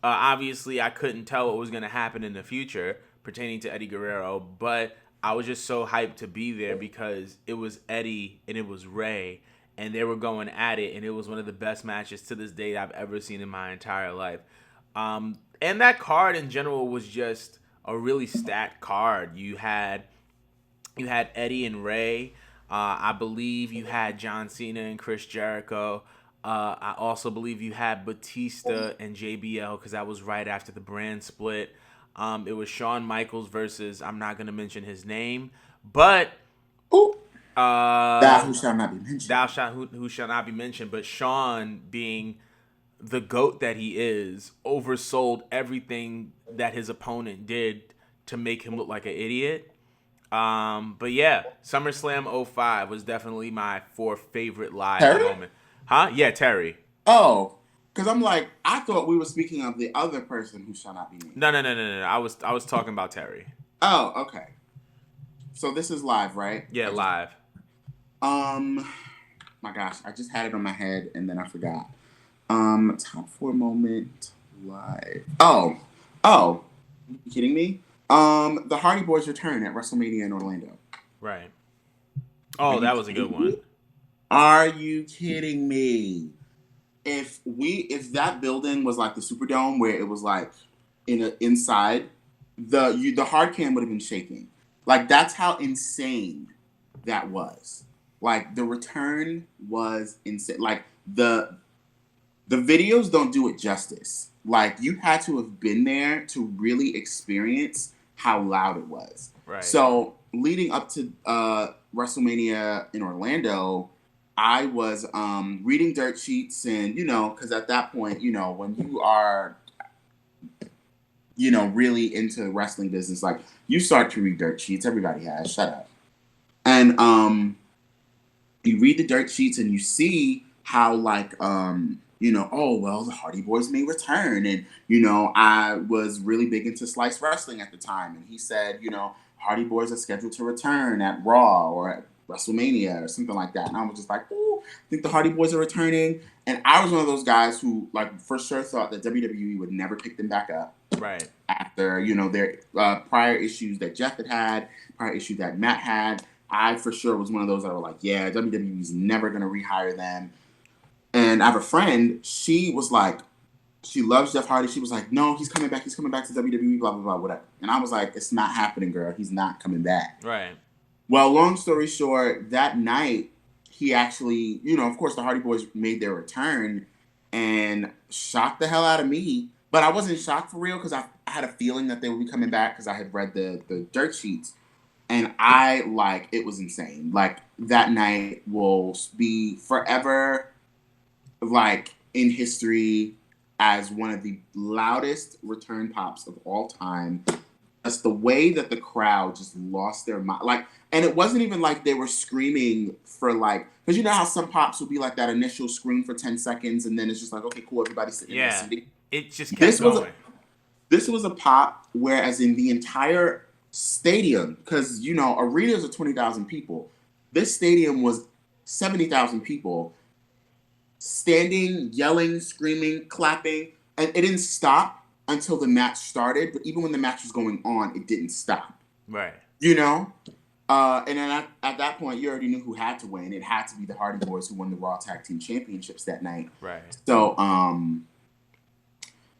Obviously, I couldn't tell what was going to happen in the future pertaining to Eddie Guerrero, but I was just so hyped to be there because it was Eddie and it was Ray, and they were going at it, and it was one of the best matches to this day I've ever seen in my entire life. And that card in general was just a really stacked card. You had Eddie and Ray. I believe you had John Cena and Chris Jericho. I also believe you had Batista and JBL because that was right after the brand split. It was Shawn Michaels versus, I'm not going to mention his name, but Ooh. Thou uh, who shall not be mentioned. who shall not be mentioned. But Shawn, being the GOAT that he is, oversold everything that his opponent did to make him look like an idiot. But yeah, SummerSlam '05 was definitely my fourth favorite live Terry? moment. Huh? Yeah, Terry. Oh, because I'm like, I thought we were speaking of the other person who shall not be named. No. I was talking about Terry. Oh, okay. So this is live, right? Yeah, live. My gosh, I just had it on my head and then I forgot. Top 4 moment live. Oh, you kidding me? The Hardy Boys return at WrestleMania in Orlando. Right. Oh, that was a good one. Are you kidding me? If that building was like the Superdome where it was like inside, the hard cam would have been shaking. Like that's how insane that was. Like the return was insane. Like the videos don't do it justice. Like you had to have been there to really experience how loud it was. Right. So leading up to WrestleMania in Orlando, I was reading dirt sheets and, because at that point, when you are, really into the wrestling business, like you start to read dirt sheets. Everybody has. Shut up. And you read the dirt sheets and you see how like, oh, well, the Hardy Boys may return. And, I was really big into Slice Wrestling at the time. And he said, Hardy Boys are scheduled to return at Raw or at WrestleMania or something like that. And I was just like, ooh, I think the Hardy Boys are returning. And I was one of those guys who, like, for sure thought that WWE would never pick them back up. Right. After, their prior issues that Jeff had, prior issues that Matt had. I, for sure, was one of those that were like, yeah, WWE's never going to rehire them. And I have a friend, she was like, she loves Jeff Hardy. She was like, no, he's coming back to WWE, blah, blah, blah, whatever. And I was like, it's not happening, girl. He's not coming back. Right. Well, long story short, that night, he actually, of course, the Hardy Boys made their return and shocked the hell out of me. But I wasn't shocked for real because I had a feeling that they would be coming back because I had read the dirt sheets. And it was insane. Like, that night will be forever, like, in history as one of the loudest return pops of all time. Just the way that the crowd just lost their mind. Like, and it wasn't even like they were screaming for like, because you know how some pops will be like that initial scream for 10 seconds and then it's just like, okay, cool, everybody's sitting in the seat. It just kept going. This was a pop, whereas in the entire stadium, because, arenas are 20,000 people. This stadium was 70,000 people standing, yelling, screaming, clapping, and it didn't stop until the match started. But even when the match was going on, it didn't stop. Right. And then at that point, you already knew who had to win. It had to be the Hardy Boys who won the Raw Tag Team Championships that night. Right. So,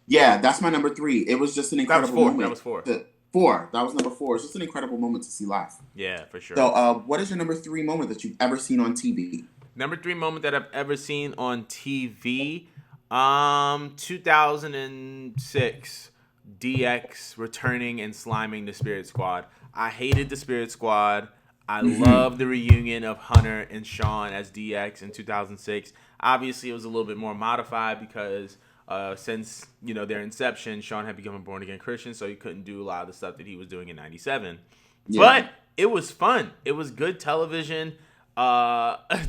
yeah, that's my number 3. It was just an incredible moment. That was 4. 4. That was number 4. It's just an incredible moment to see live. Yeah, for sure. So, what is your number 3 moment that you've ever seen on TV? Number 3 moment that I've ever seen on TV, 2006, DX returning and sliming the Spirit Squad. I hated the Spirit Squad. I love the reunion of Hunter and Shawn as DX in 2006. Obviously, it was a little bit more modified because since their inception, Shawn had become a born-again Christian, so he couldn't do a lot of the stuff that he was doing in 97. Yeah. But it was fun. It was good television.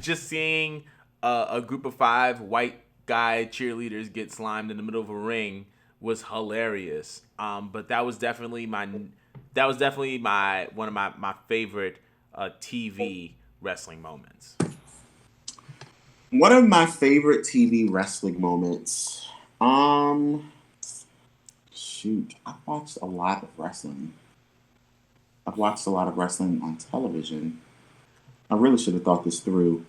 Just seeing a group of 5 white guy cheerleaders get slimed in the middle of a ring was hilarious. But that was definitely one of my favorite TV wrestling moments. One of my favorite TV wrestling moments. Shoot, I watched a lot of wrestling. I've watched a lot of wrestling on television. I really should have thought this through.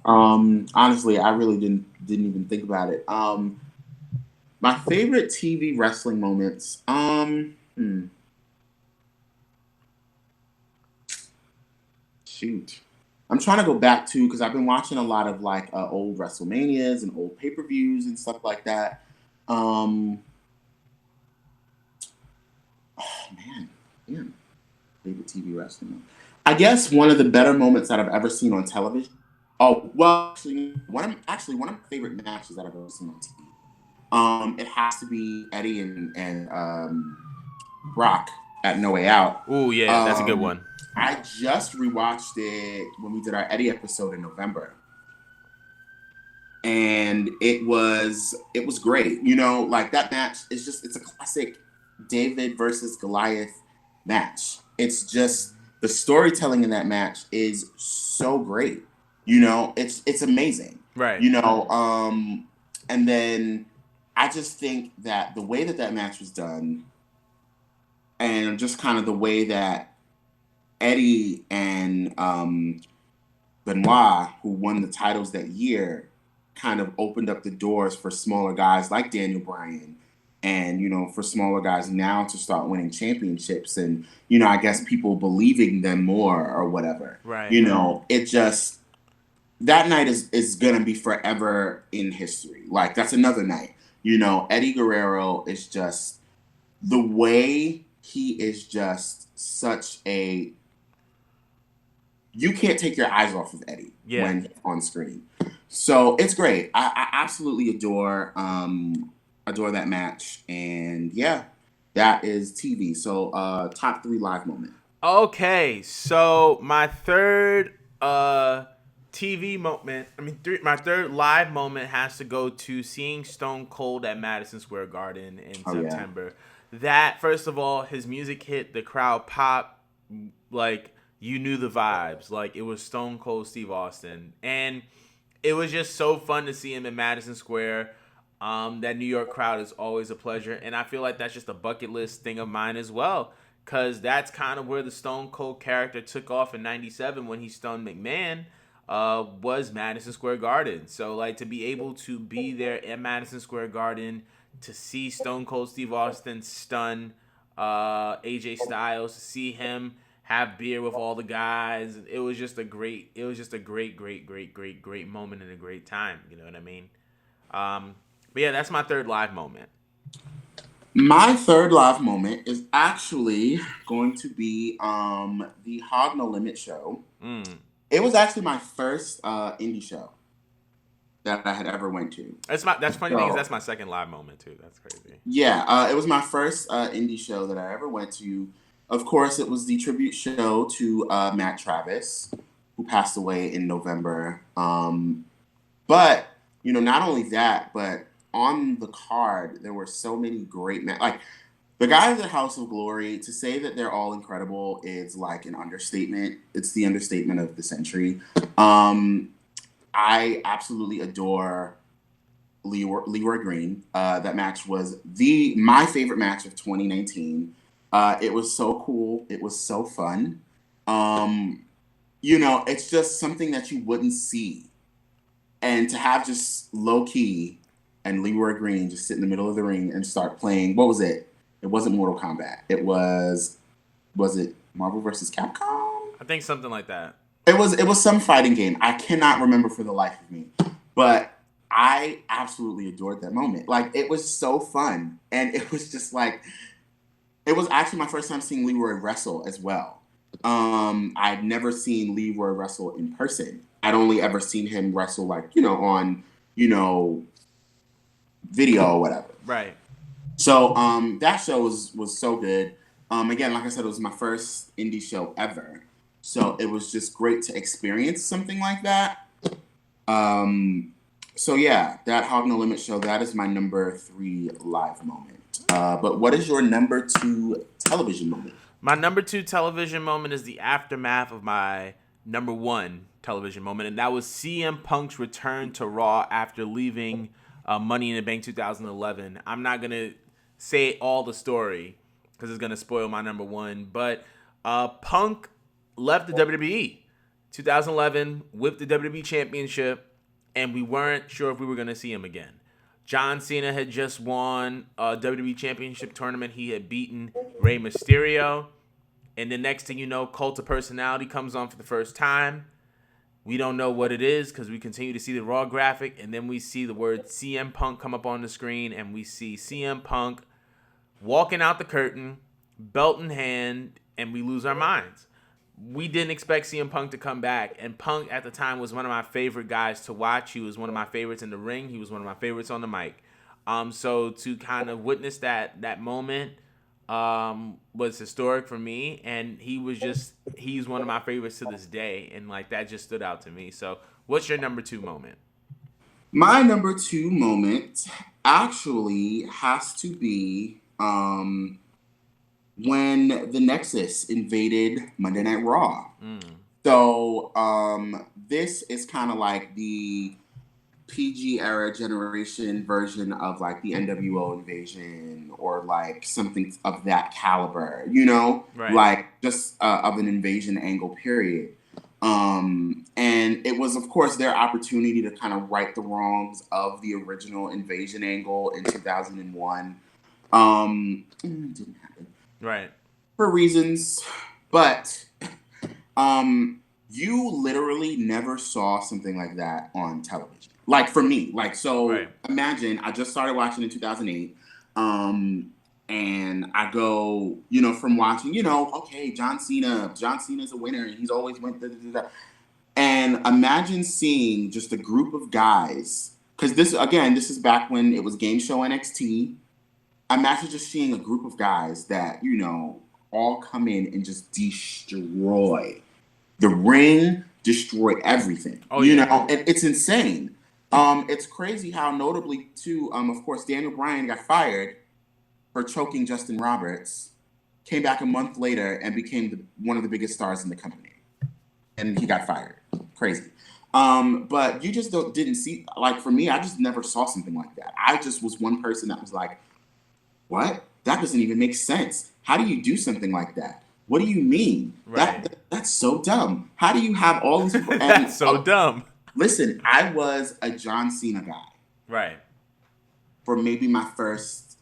Honestly, I really didn't even think about it. My favorite TV wrestling moments. Shoot. I'm trying to go back to because I've been watching a lot of like old WrestleManias and old pay-per-views and stuff like that. Um, oh man, favorite TV wrestling. I guess one of the better moments that I've ever seen on television. Oh well, one of my favorite matches that I've ever seen on TV. It has to be Eddie and Brock at No Way Out. Ooh, yeah, that's a good Um, one. I just rewatched it when we did our Eddie episode in November, and it was great. You know, like that match is it's a classic David versus Goliath match. It's just the storytelling in that match is so great. You know, it's amazing. Right. You know, and then I just think that the way that that match was done, and just kind of the way that Eddie and Benoit, who won the titles that year, kind of opened up the doors for smaller guys like Daniel Bryan and, for smaller guys now to start winning championships and, I guess people believing them more or whatever. Right. It just, that night is going to be forever in history. Like, that's another night. Eddie Guerrero is just, the way he is just such a, you can't take your eyes off of Eddie when he's on screen. So it's great. I absolutely adore that match. And yeah, that is TV. So top 3 live moment. Okay, so my third TV moment, my third live moment has to go to seeing Stone Cold at Madison Square Garden in September. Yeah. That, first of all, his music hit, the crowd popped, like, you knew the vibes. Like, it was Stone Cold Steve Austin. And it was just so fun to see him in Madison Square. That New York crowd is always a pleasure. And I feel like that's just a bucket list thing of mine as well. Because that's kind of where the Stone Cold character took off in 97 when he stunned McMahon, was Madison Square Garden. So, like, to be able to be there at Madison Square Garden, to see Stone Cold Steve Austin stun AJ Styles, to see him have beer with all the guys, it was just a great moment and a great time. You know what I mean? But yeah, that's my third live moment. My third live moment is actually going to be the Hog No Limit show. It was actually my first indie show that I had ever went to. That's funny because that's my second live moment too. That's crazy. Yeah, it was my first indie show that I ever went to. Of course, it was the tribute show to Matt Travis, who passed away in November. But not only that, but on the card, there were so many great like the guys at House of Glory. To say that they're all incredible is like an understatement. It's the understatement of the century. I absolutely adore Leroy Green. That match was my favorite match of 2019. It was so cool. It was so fun. It's just something that you wouldn't see. And to have just low key and Leroy Green just sit in the middle of the ring and start playing, what was it? It wasn't Mortal Kombat. It was it Marvel vs. Capcom? I think something like that. It was some fighting game. I cannot remember for the life of me. But I absolutely adored that moment. Like, it was so fun. And it was just like, it was actually my first time seeing Leroy wrestle as well. I'd never seen Leroy wrestle in person. I'd only ever seen him wrestle like, on, video or whatever. Right. So that show was so good. Again, like I said, it was my first indie show ever. So it was just great to experience something like that. So yeah, that Hog No Limit show, that is my number 3 live moment. But what is your number 2 television moment? My number 2 television moment is the aftermath of my number 1 television moment, and that was CM Punk's return to Raw after leaving Money in the Bank 2011. I'm not going to say all the story because it's going to spoil my number 1, but Punk left the WWE 2011 with the WWE Championship, and we weren't sure if we were going to see him again. John Cena had just won a WWE Championship tournament. He had beaten Rey Mysterio. And the next thing you know, Cult of Personality comes on for the first time. We don't know what it is because we continue to see the Raw graphic. And then we see the word CM Punk come up on the screen. And we see CM Punk walking out the curtain, belt in hand, and we lose our minds. We didn't expect CM Punk to come back. And Punk at the time was one of my favorite guys to watch. He was one of my favorites in the ring. He was one of my favorites on the mic. So to kind of witness that moment was historic for me, and he's one of my favorites to this day, and like that just stood out to me. So what's your number 2 moment? My number 2 moment actually has to be when the Nexus invaded Monday Night Raw. So this is kind of like the PG era generation version of like the NWO invasion or like something of that caliber, you know, right. Like just of an invasion angle period. And it was, of course, their opportunity to kind of right the wrongs of the original invasion angle in 2001. It didn't happen. Right. For reasons, but you literally never saw something like that on television. Like for me, like, so right. Imagine I just started watching in 2008. And I go, you know, from watching, you know, okay, John Cena's a winner and he's always went da, da, da, da. And imagine seeing just a group of guys, because this is back when it was Game Show NXT. Imagine just seeing a group of guys that, you know, all come in and just destroy the ring, destroy everything. You know, and it's insane. It's crazy how notably too, of course, Daniel Bryan got fired for choking Justin Roberts, came back a month later and became one of the biggest stars in the company. And he got fired. Crazy. But you just didn't see, like for me, I just never saw something like that. I just was one person that was like, what? That doesn't even make sense. How do you do something like that? What do you mean? Right. That's so dumb. How do you have all these people? That's so dumb. Listen, I was a John Cena guy. Right. For maybe my first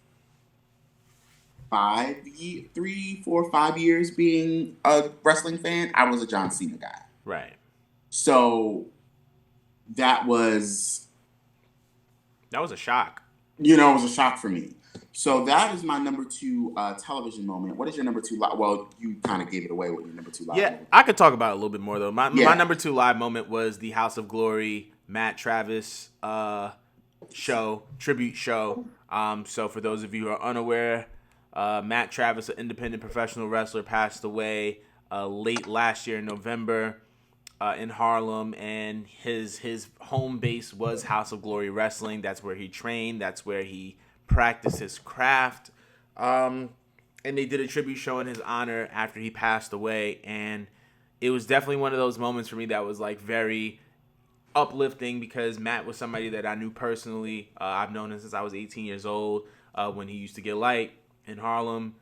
5 years being a wrestling fan, I was a John Cena guy. Right. So that was a shock. You know, it was a shock for me. So that is my number 2 television moment. What is your number 2 live? Well, you kind of gave it away with your number 2 live moment. I could talk about it a little bit more, though. My number 2 live moment was the House of Glory Matt Travis tribute show. So for those of you who are unaware, Matt Travis, an independent professional wrestler, passed away late last year in November in Harlem, and his home base was House of Glory Wrestling. That's where he trained. That's where he practiced his craft. And they did a tribute show in his honor after he passed away, and it was definitely one of those moments for me that was like very uplifting because Matt was somebody that I knew personally. I've known him since I was 18 years old when he used to get light in Harlem.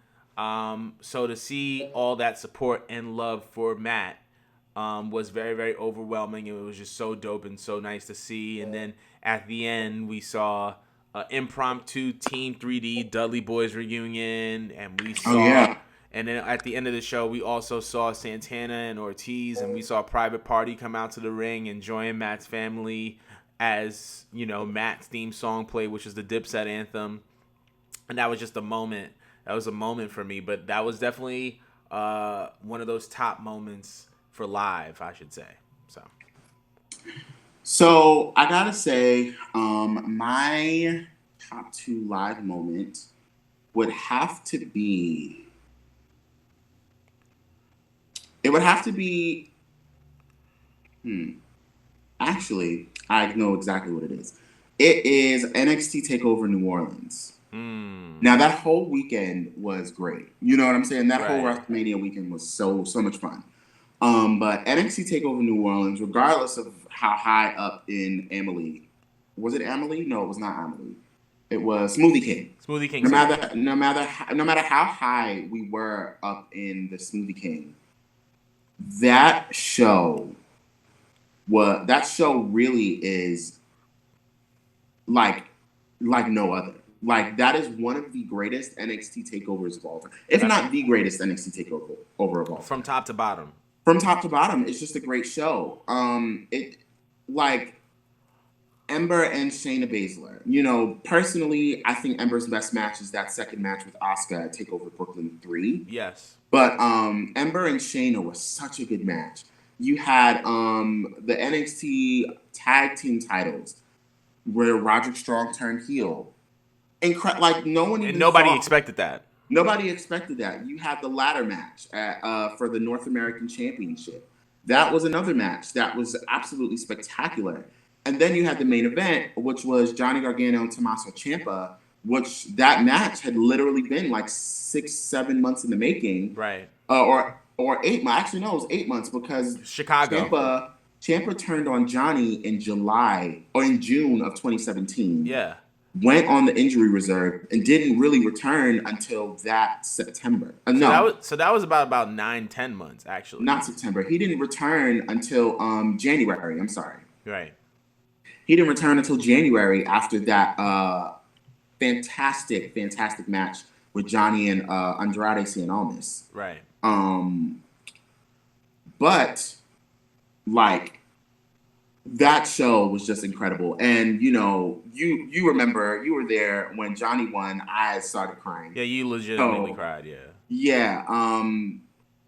So to see all that support and love for Matt was very, very overwhelming. It was just so dope and so nice to see. And then at the end, we saw impromptu Team 3D Dudley Boys reunion, and we saw and then at the end of the show we also saw Santana and Ortiz, and we saw Private Party come out to the ring and join Matt's family as, you know, Matt's theme song played, which is the Dipset anthem. And that was just a moment. That was a moment for me, but that was definitely one of those top moments for live, I should say. So I gotta say, my top 2 live moment would have to be. It would have to be. Actually, I know exactly what it is. It is NXT TakeOver New Orleans. Now that whole weekend was great. You know what I'm saying? That whole WrestleMania weekend was so much fun. But NXT TakeOver New Orleans, regardless of how high up in Amelie, was it Amelie? No, it was not Amelie. It was Smoothie King. Smoothie King. No Sorry. matter no matter how high we were up in the Smoothie King, that show really is like no other. Like that is one of the greatest NXT takeovers of all time, if not the greatest NXT takeover of all From time. top to bottom. From top to bottom, it's just a great show. It like Ember and Shayna Baszler. You know, personally, I think Ember's best match is that second match with Asuka at Takeover Brooklyn 3. Yes. But Ember and Shayna was such a good match. You had the NXT tag team titles where Roderick Strong turned heel. Like no one even And nobody thought, expected that. Nobody expected that. You had the ladder match for the North American Championship. That was another match that was absolutely spectacular. And then you had the main event, which was Johnny Gargano and Tommaso Ciampa, which that match had literally been like 6-7 months in the making. Right. Or 8 months. Actually, no, it was 8 months because Chicago. Ciampa turned on Johnny in June of 2017. Yeah. Went on the injury reserve and didn't really return until that September. So that was about 9-10 months actually. Not September. He didn't return until January. I'm sorry. Right. He didn't return until January after that fantastic match with Johnny and Andrade Cien Almas. Right. But like that show was just incredible. And you know, you remember you were there when Johnny won. I started crying. Yeah, you legitimately cried. Yeah. Yeah.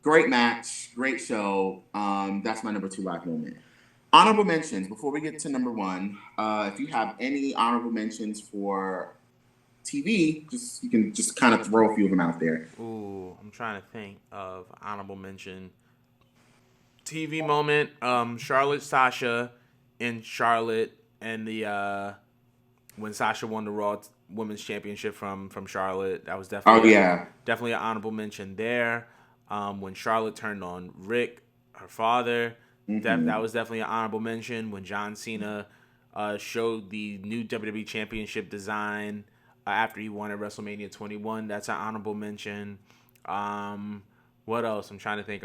Great match, great show. That's my number 2 live moment. Honorable mentions before we get to number 1. If you have any honorable mentions for TV, you can just kind of throw a few of them out there. Ooh, I'm trying to think of honorable mention. TV moment, Charlotte Sasha in Charlotte and the when Sasha won the Raw Women's Championship from Charlotte. That was definitely definitely an honorable mention there. When Charlotte turned on Rick, her father, that was definitely an honorable mention. When John Cena showed the new WWE Championship design after he won at WrestleMania 21, that's an honorable mention. What else? I'm trying to think.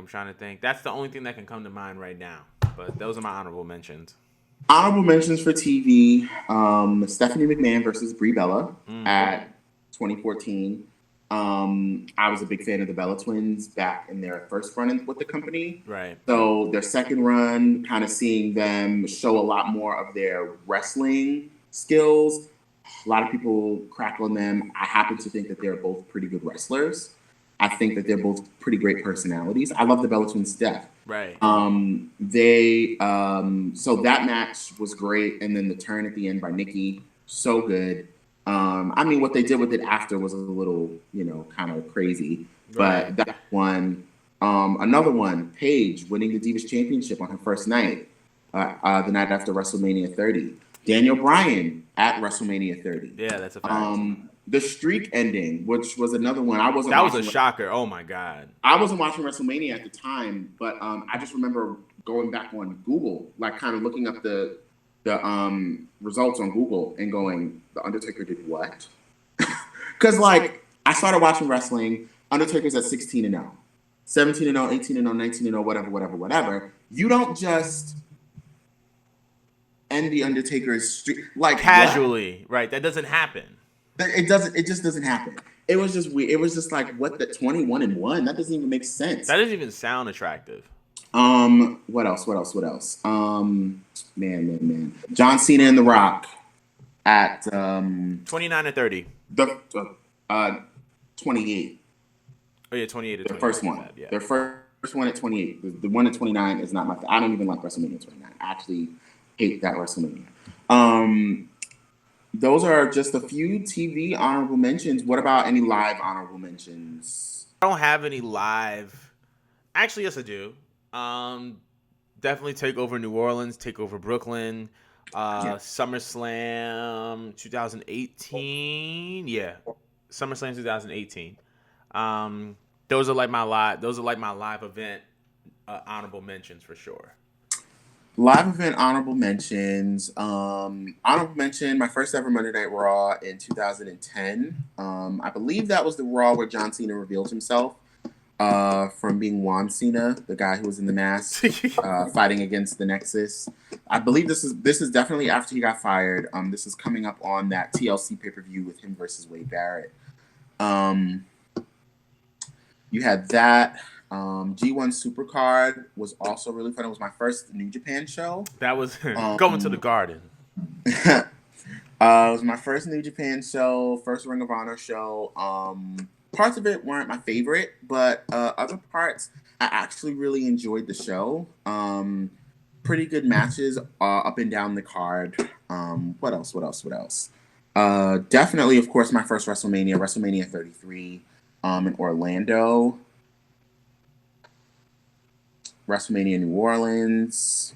That's the only thing that can come to mind right now. But those are my honorable mentions. Honorable mentions for TV: Stephanie McMahon versus Brie Bella at 2014. I was a big fan of the Bella Twins back in their first run with the company. Right. So their second run, kind of seeing them show a lot more of their wrestling skills. A lot of people crap on them. I happen to think that they're both pretty good wrestlers. I think that they're both pretty great personalities. I love the Bella Twins to death. Right. So that match was great, and then the turn at the end by Nikki, so good. I mean, what they did with it after was a little, kind of crazy. Right. But that one, another one, Paige winning the Divas Championship on her first night, the night after WrestleMania 30. Daniel Bryan at WrestleMania 30. Yeah, that's a fact. The streak ending, which was another one. That was a shocker. Oh my God. I wasn't watching WrestleMania at the time, but I just remember going back on Google, like kind of looking up the results on Google and going, The Undertaker did what? Because like I started watching wrestling, Undertaker's at 16-0, 17-0, 18-0, 19-0, whatever. You don't just end the Undertaker's streak like casually, what? Right? That doesn't happen. It just doesn't happen. It was just weird. It was just like, what, the 21-1? That doesn't even make sense. That doesn't even sound attractive. What else? Man. John Cena and The Rock at 29 or 30. The 28. Oh yeah, 28 or 29. The first one. Yeah. Their first one at 28. The one at 29 is not my. I don't even like WrestleMania 29. I actually hate that WrestleMania. Those are just a few TV honorable mentions. What about any live honorable mentions? I don't have any live. Actually, yes, I do. Definitely Takeover New Orleans, Takeover Brooklyn, SummerSlam 2018. Yeah, SummerSlam 2018. Those are like my live event honorable mentions for sure. Live event honorable mentions. Honorable mention: my first ever Monday Night Raw in 2010. I believe that was the Raw where John Cena revealed himself from being Juan Cena, the guy who was in the mask, fighting against the Nexus. I believe this is definitely after he got fired. This is coming up on that TLC pay per view with him versus Wade Barrett. Um, you had that. G1 Supercard was also really fun. It was my first New Japan show. That was going to the Garden. It was my first New Japan show, first Ring of Honor show. Parts of it weren't my favorite, but other parts I actually really enjoyed the show. Pretty good matches up and down the card. What else? What else? What else? Definitely, of course, my first WrestleMania 33 in Orlando. WrestleMania New Orleans.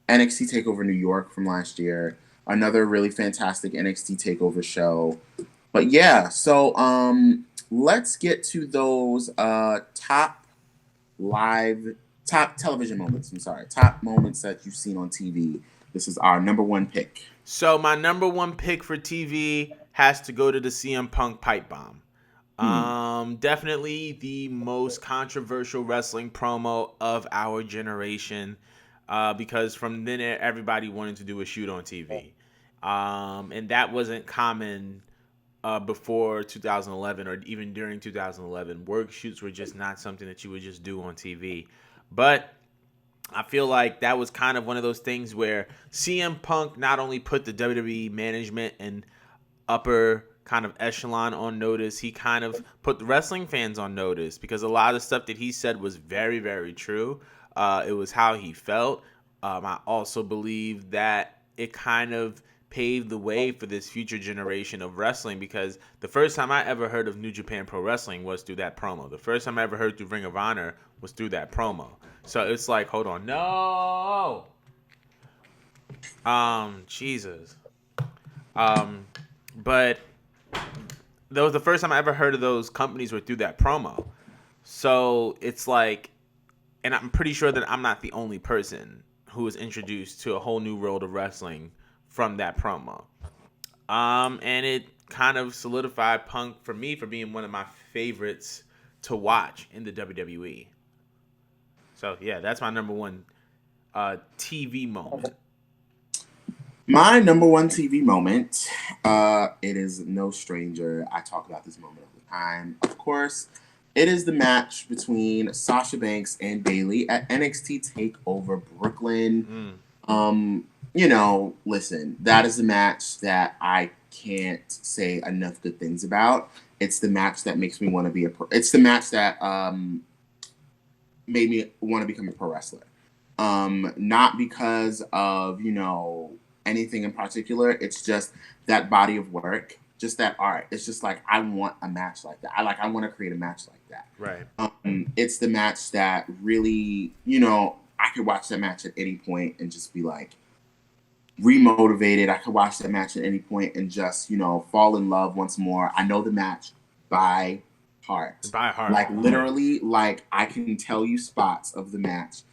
NXT TakeOver New York from last year. Another really fantastic NXT TakeOver show. But yeah, so let's get to those top television moments. I'm sorry, top moments that you've seen on TV. This is our number one pick. So my number one pick for TV has to go to the CM Punk pipe bomb. Definitely the most controversial wrestling promo of our generation, because from then everybody wanted to do a shoot on TV, and that wasn't common before 2011 or even during 2011. Work shoots were just not something that you would just do on TV, but I feel like that was kind of one of those things where CM Punk not only put the WWE management and upper kind of echelon on notice, he kind of put the wrestling fans on notice, because a lot of stuff that he said was very, very true. It was how he felt. I also believe that it kind of paved the way for this future generation of wrestling, because the first time I ever heard of New Japan Pro Wrestling was through that promo. The first time I ever heard through Ring of Honor was through that promo. So it's like, hold on, no, Jesus, but that was the first time I ever heard of those companies were through that promo. So it's like, and I'm pretty sure that I'm not the only person who was introduced to a whole new world of wrestling from that promo. And it kind of solidified Punk for me for being one of my favorites to watch in the WWE. So yeah, that's my number one TV moment. My number one TV moment, it is no stranger. I talk about this moment all the time. Of course, it is the match between Sasha Banks and Bayley at NXT TakeOver Brooklyn. Listen, that is a match that I can't say enough good things about. It's the match that makes me want to be it's the match that made me want to become a pro wrestler. Not because of, anything in particular. It's just that body of work, just that art. It's just like, I want a match like that. I want to create a match like that. Right. It's the match that really, I could watch that match at any point and just be like remotivated. I could watch that match at any point and just, fall in love once more. I know the match by heart. By heart. Like literally, like I can tell you spots of the match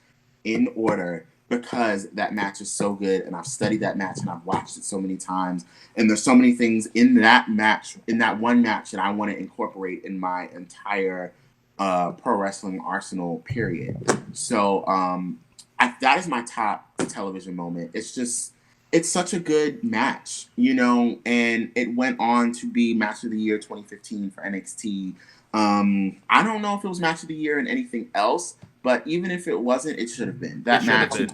in order, because that match is so good and I've studied that match and I've watched it so many times, and there's so many things in that match, in that one match, that I want to incorporate in my entire pro wrestling arsenal, period. So that is my top television moment. It's such a good match, and it went on to be Match of the Year 2015 for NXT. I don't know if it was Match of the Year and anything else, but even if it wasn't, it should have been. That match is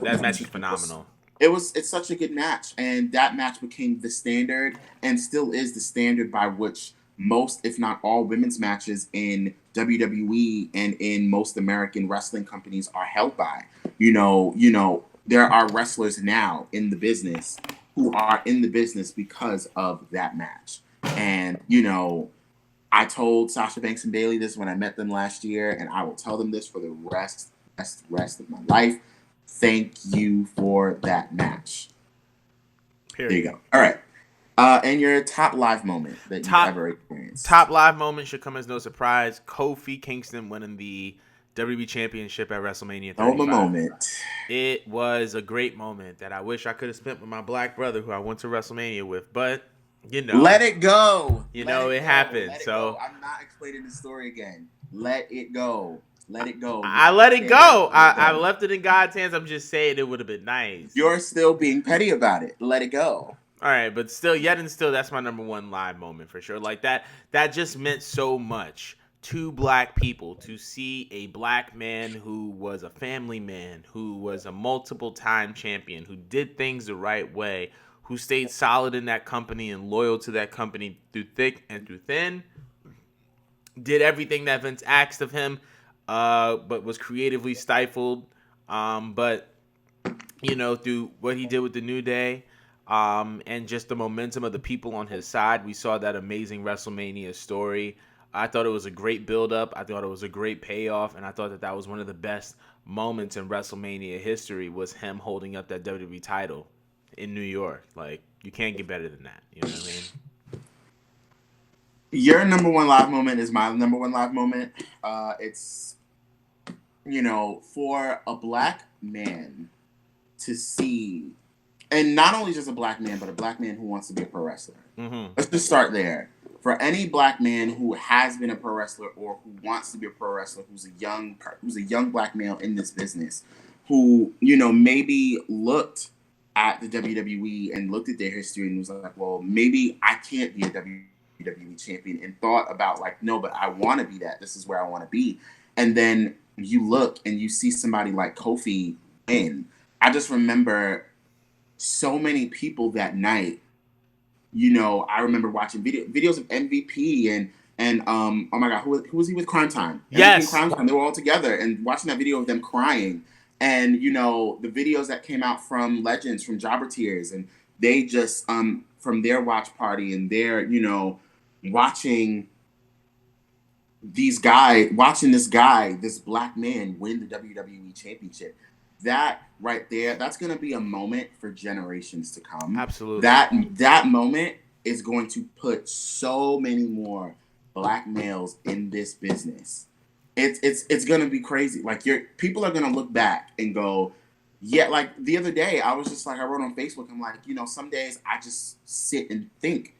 phenomenal. It's such a good match, and that match became the standard and still is the standard by which most, if not all, women's matches in WWE and in most American wrestling companies are held by. There are wrestlers now in the business who are in the business because of that match. And, I told Sasha Banks and Bayley this when I met them last year, and I will tell them this for the rest of my life. Thank you for that match. Period. There you go. All right. And your top live moment that you've ever experienced. Top live moment should come as no surprise. Kofi Kingston winning the WWE Championship at WrestleMania Oh, my 35. moment. It was a great moment that I wish I could have spent with my black brother who I went to WrestleMania with, but Let it go. it happened. Let it So go. I'm not explaining the story again. Let it go. Let it go. I let it go. Let it I go. left it in God's hands. I'm just saying it would have been nice. You're still being petty about it. Let it go. All right, but still, that's my number one live moment for sure. Like that just meant so much to black people to see a black man who was a family man, who was a multiple time champion, who did things the right way, who stayed solid in that company and loyal to that company through thick and through thin, did everything that Vince asked of him, but was creatively stifled. But through what he did with the New Day, and just the momentum of the people on his side, we saw that amazing WrestleMania story. I thought it was a great build-up. I thought it was a great payoff, and I thought that was one of the best moments in WrestleMania history was him holding up that WWE title in New York. Like, you can't get better than that. You know what I mean? Your number one live moment is my number one live moment. It's, for a black man to see, and not only just a black man, but a black man who wants to be a pro wrestler. Mm-hmm. Let's just start there. For any black man who has been a pro wrestler or who wants to be a pro wrestler, who's a young black male in this business, who maybe looked at the WWE and looked at their history and was like, well, maybe I can't be a WWE champion, and thought about like, no, but I want to be that. This is where I want to be. And then you look and you see somebody like Kofi in. I just remember so many people that night. I remember watching videos of MVP and oh my God, who was he with? Crime Time. Yes. Crime Time. They were all together and watching that video of them crying. And the videos that came out from Legends, from Jobber Tears, and they just from their watch party and their watching this black man win the WWE Championship. That right there, that's going to be a moment for generations to come. Absolutely. That moment is going to put so many more black males in this business. It's going to be crazy. Like, people are going to look back and go, yeah, like the other day, I was just like, I wrote on Facebook, I'm like, some days I just sit and think,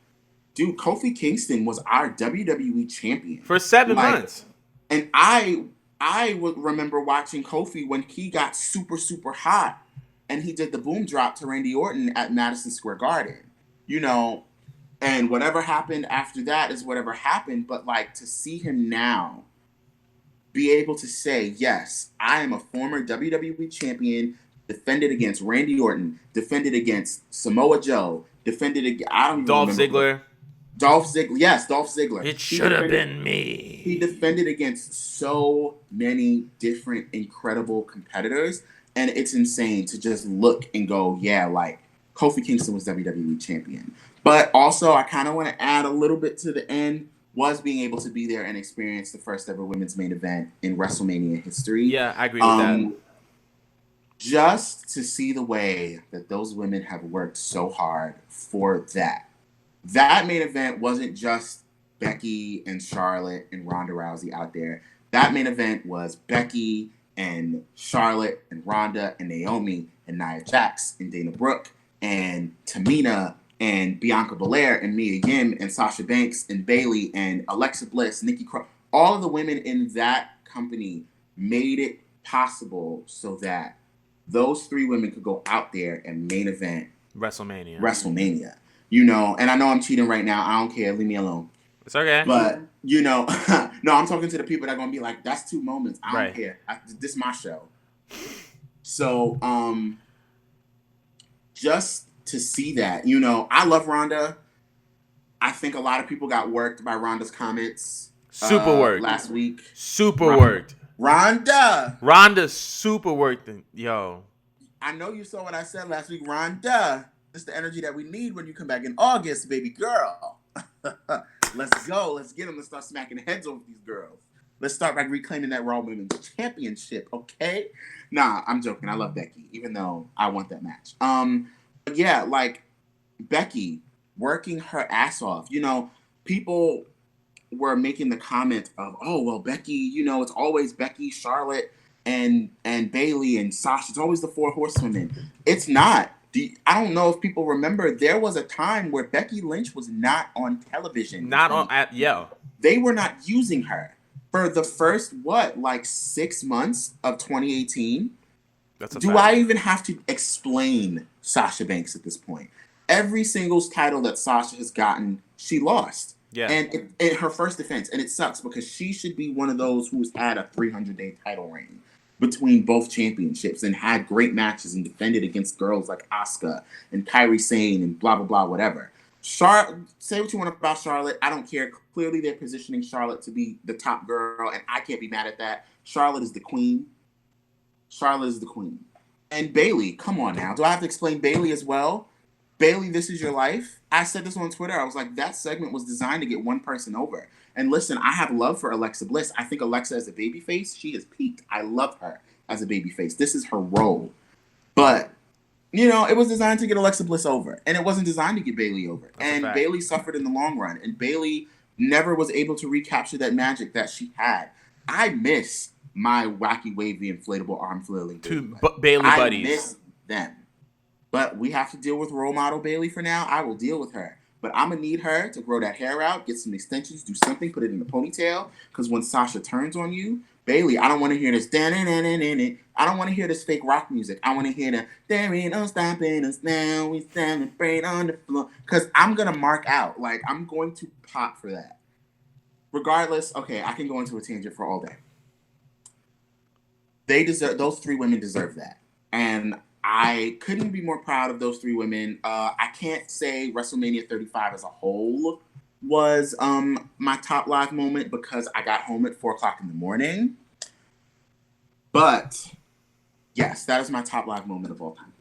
dude, Kofi Kingston was our WWE champion. For 7 months. And I would remember watching Kofi when he got super, super hot and he did the boom drop to Randy Orton at Madison Square Garden, and whatever happened after that is whatever happened. But like, to see him now be able to say, yes, I am a former WWE champion, defended against Randy Orton, defended against Samoa Joe, defended against, I don't even Dolph remember. Ziggler. Dolph Ziggler. Yes, Dolph Ziggler. It should have been me. He defended against so many different incredible competitors, and it's insane to just look and go, yeah, like Kofi Kingston was WWE champion. But also, I kind of want to add a little bit to the end, was being able to be there and experience the first ever women's main event in WrestleMania history. Yeah, I agree with that. Just to see the way that those women have worked so hard for that. That main event wasn't just Becky and Charlotte and Ronda Rousey out there. That main event was Becky and Charlotte and Ronda and Naomi and Nia Jax and Dana Brooke and Tamina and Bianca Belair and Mia Yim and Sasha Banks and Bayley and Alexa Bliss, Nikki Cross. All of the women in that company made it possible so that those three women could go out there and main event WrestleMania. And I know I'm cheating right now. I don't care. Leave me alone. It's okay. But, no, I'm talking to the people that are going to be like, that's two moments. I don't care. This is my show. So, just to see that, I love Rhonda. I think a lot of people got worked by Rhonda's comments. Super worked. Last week. Super worked. Rhonda super worked. Yo. I know you saw what I said last week. Rhonda. It's the energy that we need when you come back in August, baby girl. Let's go. Let's get them. Let's start smacking heads over these girls. Let's start by reclaiming that Raw Women's Championship, okay? Nah, I'm joking. I love Becky, even though I want that match. But yeah, like Becky working her ass off. People were making the comment of, oh well, Becky, you know, it's always Becky, Charlotte, and Bailey and Sasha. It's always the four horsewomen. It's not. I don't know if people remember, there was a time where Becky Lynch was not on television. Not on at yeah. They were not using her for the first like 6 months of 2018. That's a Do fact. I even have to explain Sasha Banks at this point? Every singles title that Sasha has gotten, she lost. Yeah. And in her first defense, and it sucks because she should be one of those who's had a 300-day title reign between both championships and had great matches and defended against girls like Asuka and Kairi Sane and blah, blah, blah, whatever. Say what you want about Charlotte. I don't care. Clearly, they're positioning Charlotte to be the top girl, and I can't be mad at that. Charlotte is the queen. Charlotte is the queen. And Bailey, come on now. Do I have to explain Bailey as well? Bailey, this is your life. I said this on Twitter. I was like, that segment was designed to get one person over. And listen, I have love for Alexa Bliss. I think Alexa as a babyface, she has peaked. I love her as a babyface. This is her role. But, you know, it was designed to get Alexa Bliss over. And it wasn't designed to get Bailey over. That's and Bailey suffered in the long run. And Bailey never was able to recapture that magic that she had. I miss my wacky, wavy, inflatable arm flailing Bailey buddies. I miss them. But we have to deal with role model Bailey for now. I will deal with her. But I'm going to need her to grow that hair out, get some extensions, do something, put it in a ponytail. Because when Sasha turns on you, Bailey, I don't want to hear this. I don't want to hear this fake rock music. I want to hear the, there ain't no stopping us now. We celebrate on the floor. Because I'm going to mark out. Like, I'm going to pop for that. Regardless, okay, I can go into a tangent for all day. Those three women deserve that. And I couldn't be more proud of those three women. I can't say WrestleMania 35 as a whole was my top live moment because I got home at 4 o'clock in the morning. But yes, that is my top live moment of all time.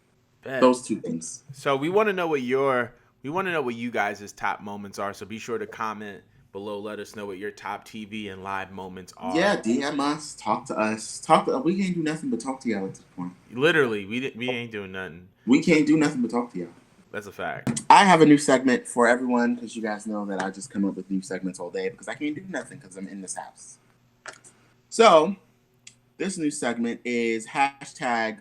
Those two things. So we want to know what you guys' top moments are. So be sure to comment below. Let us know what your top TV and live moments are. Yeah, DM us, talk to us. We can't do nothing but talk to y'all at this point. Literally, we ain't doing nothing. We can't do nothing but talk to y'all. That's a fact. I have a new segment for everyone because you guys know that I just come up with new segments all day because I can't do nothing because I'm in this house. So, this new segment is hashtag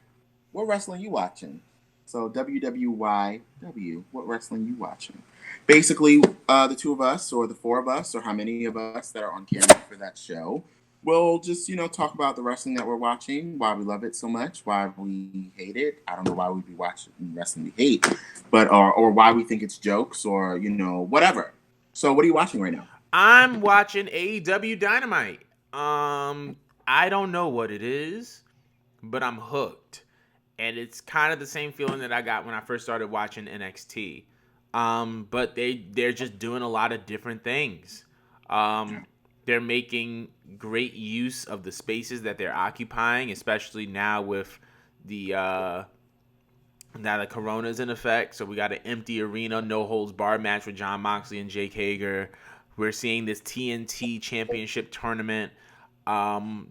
what wrestling you watching? So, WWYW, what wrestling you watching? Basically, the two of us or the four of us or how many of us that are on camera for that show, we'll just, talk about the wrestling that we're watching, why we love it so much, why we hate it. I don't know why we'd be watching wrestling we hate, but or why we think it's jokes or, whatever. So what are you watching right now? I'm watching AEW Dynamite. I don't know what it is, but I'm hooked. And it's kind of the same feeling that I got when I first started watching NXT. But they're just doing a lot of different things. They're making great use of the spaces that they're occupying, especially now with now the Corona's in effect. So we got an empty arena, no holds barred match with Jon Moxley and Jake Hager. We're seeing this TNT Championship tournament.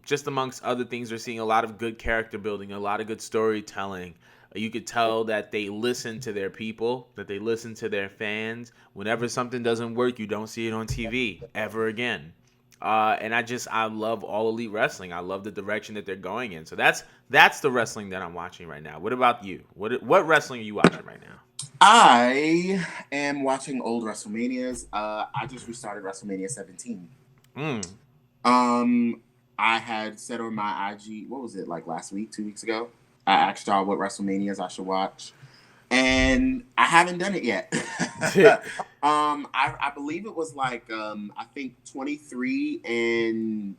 Just amongst other things, we're seeing a lot of good character building, a lot of good storytelling. You could tell that they listen to their people, that they listen to their fans. Whenever something doesn't work, you don't see it on TV ever again. And I love All Elite Wrestling. I love the direction that they're going in. So that's the wrestling that I'm watching right now. What about you? What wrestling are you watching right now? I am watching old WrestleManias. I just restarted WrestleMania 17. I had said on my IG, what was it, like last week, 2 weeks ago? I asked y'all what WrestleManias I should watch, and I haven't done it yet. I believe it was like I think 23 and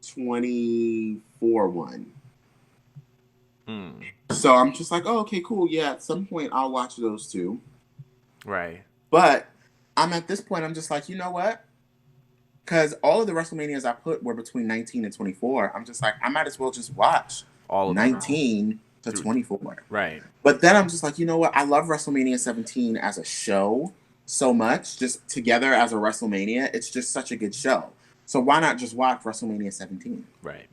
24 one. So I'm just like, oh, okay, cool. Yeah, at some point I'll watch those two. Right. But I'm at this point, I'm just like, you know what? Because all of the WrestleManias I put were between 19 and 24. I'm just like, I might as well just watch all of 19 to 24. Right. But then I'm just like, you know what? I love WrestleMania 17 as a show so much. Just together as a WrestleMania, it's just such a good show. So why not just watch WrestleMania 17? Right.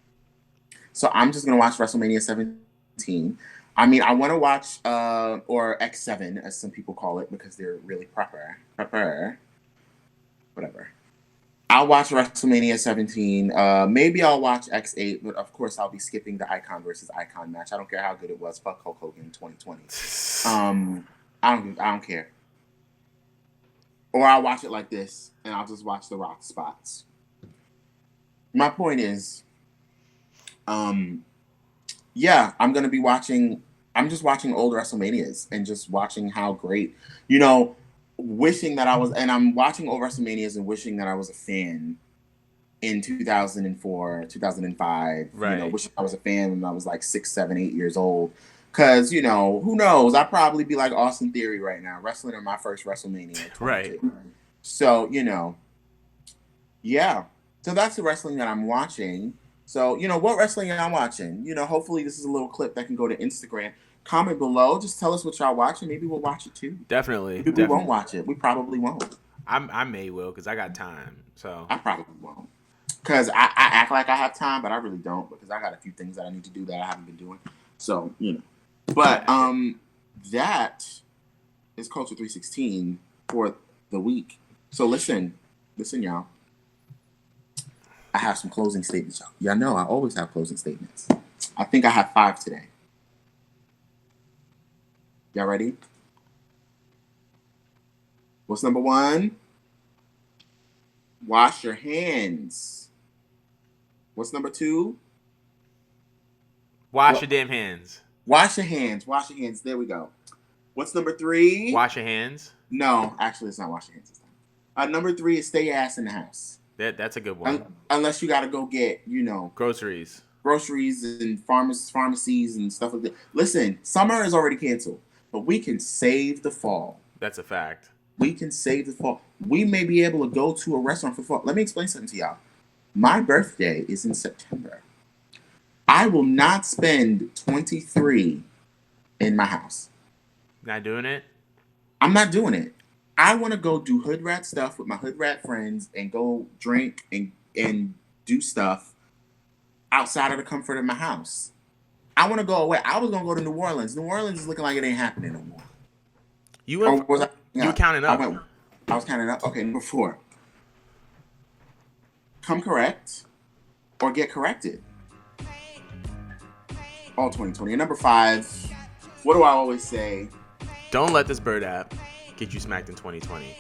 So I'm just going to watch WrestleMania 17. I mean, I want to watch, or X7, as some people call it, because they're really proper. Whatever. I'll watch WrestleMania 17. Maybe I'll watch X8, but of course I'll be skipping the Icon versus Icon match. I don't care how good it was. Fuck Hulk Hogan in 2020. I don't care. Or I'll watch it like this, and I'll just watch the Rock spots. My point is, yeah, I'm gonna be watching. I'm just watching old WrestleManias and just watching how great, wishing that I was, and I'm watching old WrestleManias and wishing that I was a fan in 2004, 2005. Right. Wishing I was a fan when I was like 6, 7, 8 years old. Because, who knows? I'd probably be like Austin Theory right now, wrestling in my first WrestleMania. Right. So, yeah. So that's the wrestling that I'm watching. So, what wrestling I'm watching? Hopefully this is a little clip that can go to Instagram. Comment below. Just tell us what y'all watching. Maybe we'll watch it too. Definitely. Maybe we won't watch it. We probably won't. I may will because I got time. So I probably won't. Because I act like I have time, but I really don't because I got a few things that I need to do that I haven't been doing. So, But that is Culture 316 for the week. So listen, y'all. I have some closing statements, y'all. Y'all know I always have closing statements. I think I have 5 today. Y'all ready? What's number 1? Wash your hands. What's number 2? wash your damn hands. Wash your hands. Wash your hands. There we go. What's number 3? Wash your hands. No, actually, it's not wash your hands this time. Number 3 is stay your ass in the house. That's a good one. Unless you got to go get, groceries and pharmacies and stuff like that. Listen, summer is already canceled, but we can save the fall. That's a fact. We can save the fall. We may be able to go to a restaurant for fall. Let me explain something to y'all. My birthday is in September. I will not spend 23 in my house. Not doing it? I'm not doing it. I want to go do hood rat stuff with my hood rat friends and go drink and do stuff outside of the comfort of my house. I want to go away. I was going to go to New Orleans. New Orleans is looking like it ain't happening no more. You were counting up. I was counting up. Okay, number 4. Come correct or get corrected. All 2020. And number 5, what do I always say? Don't let this bird app get you smacked in 2020.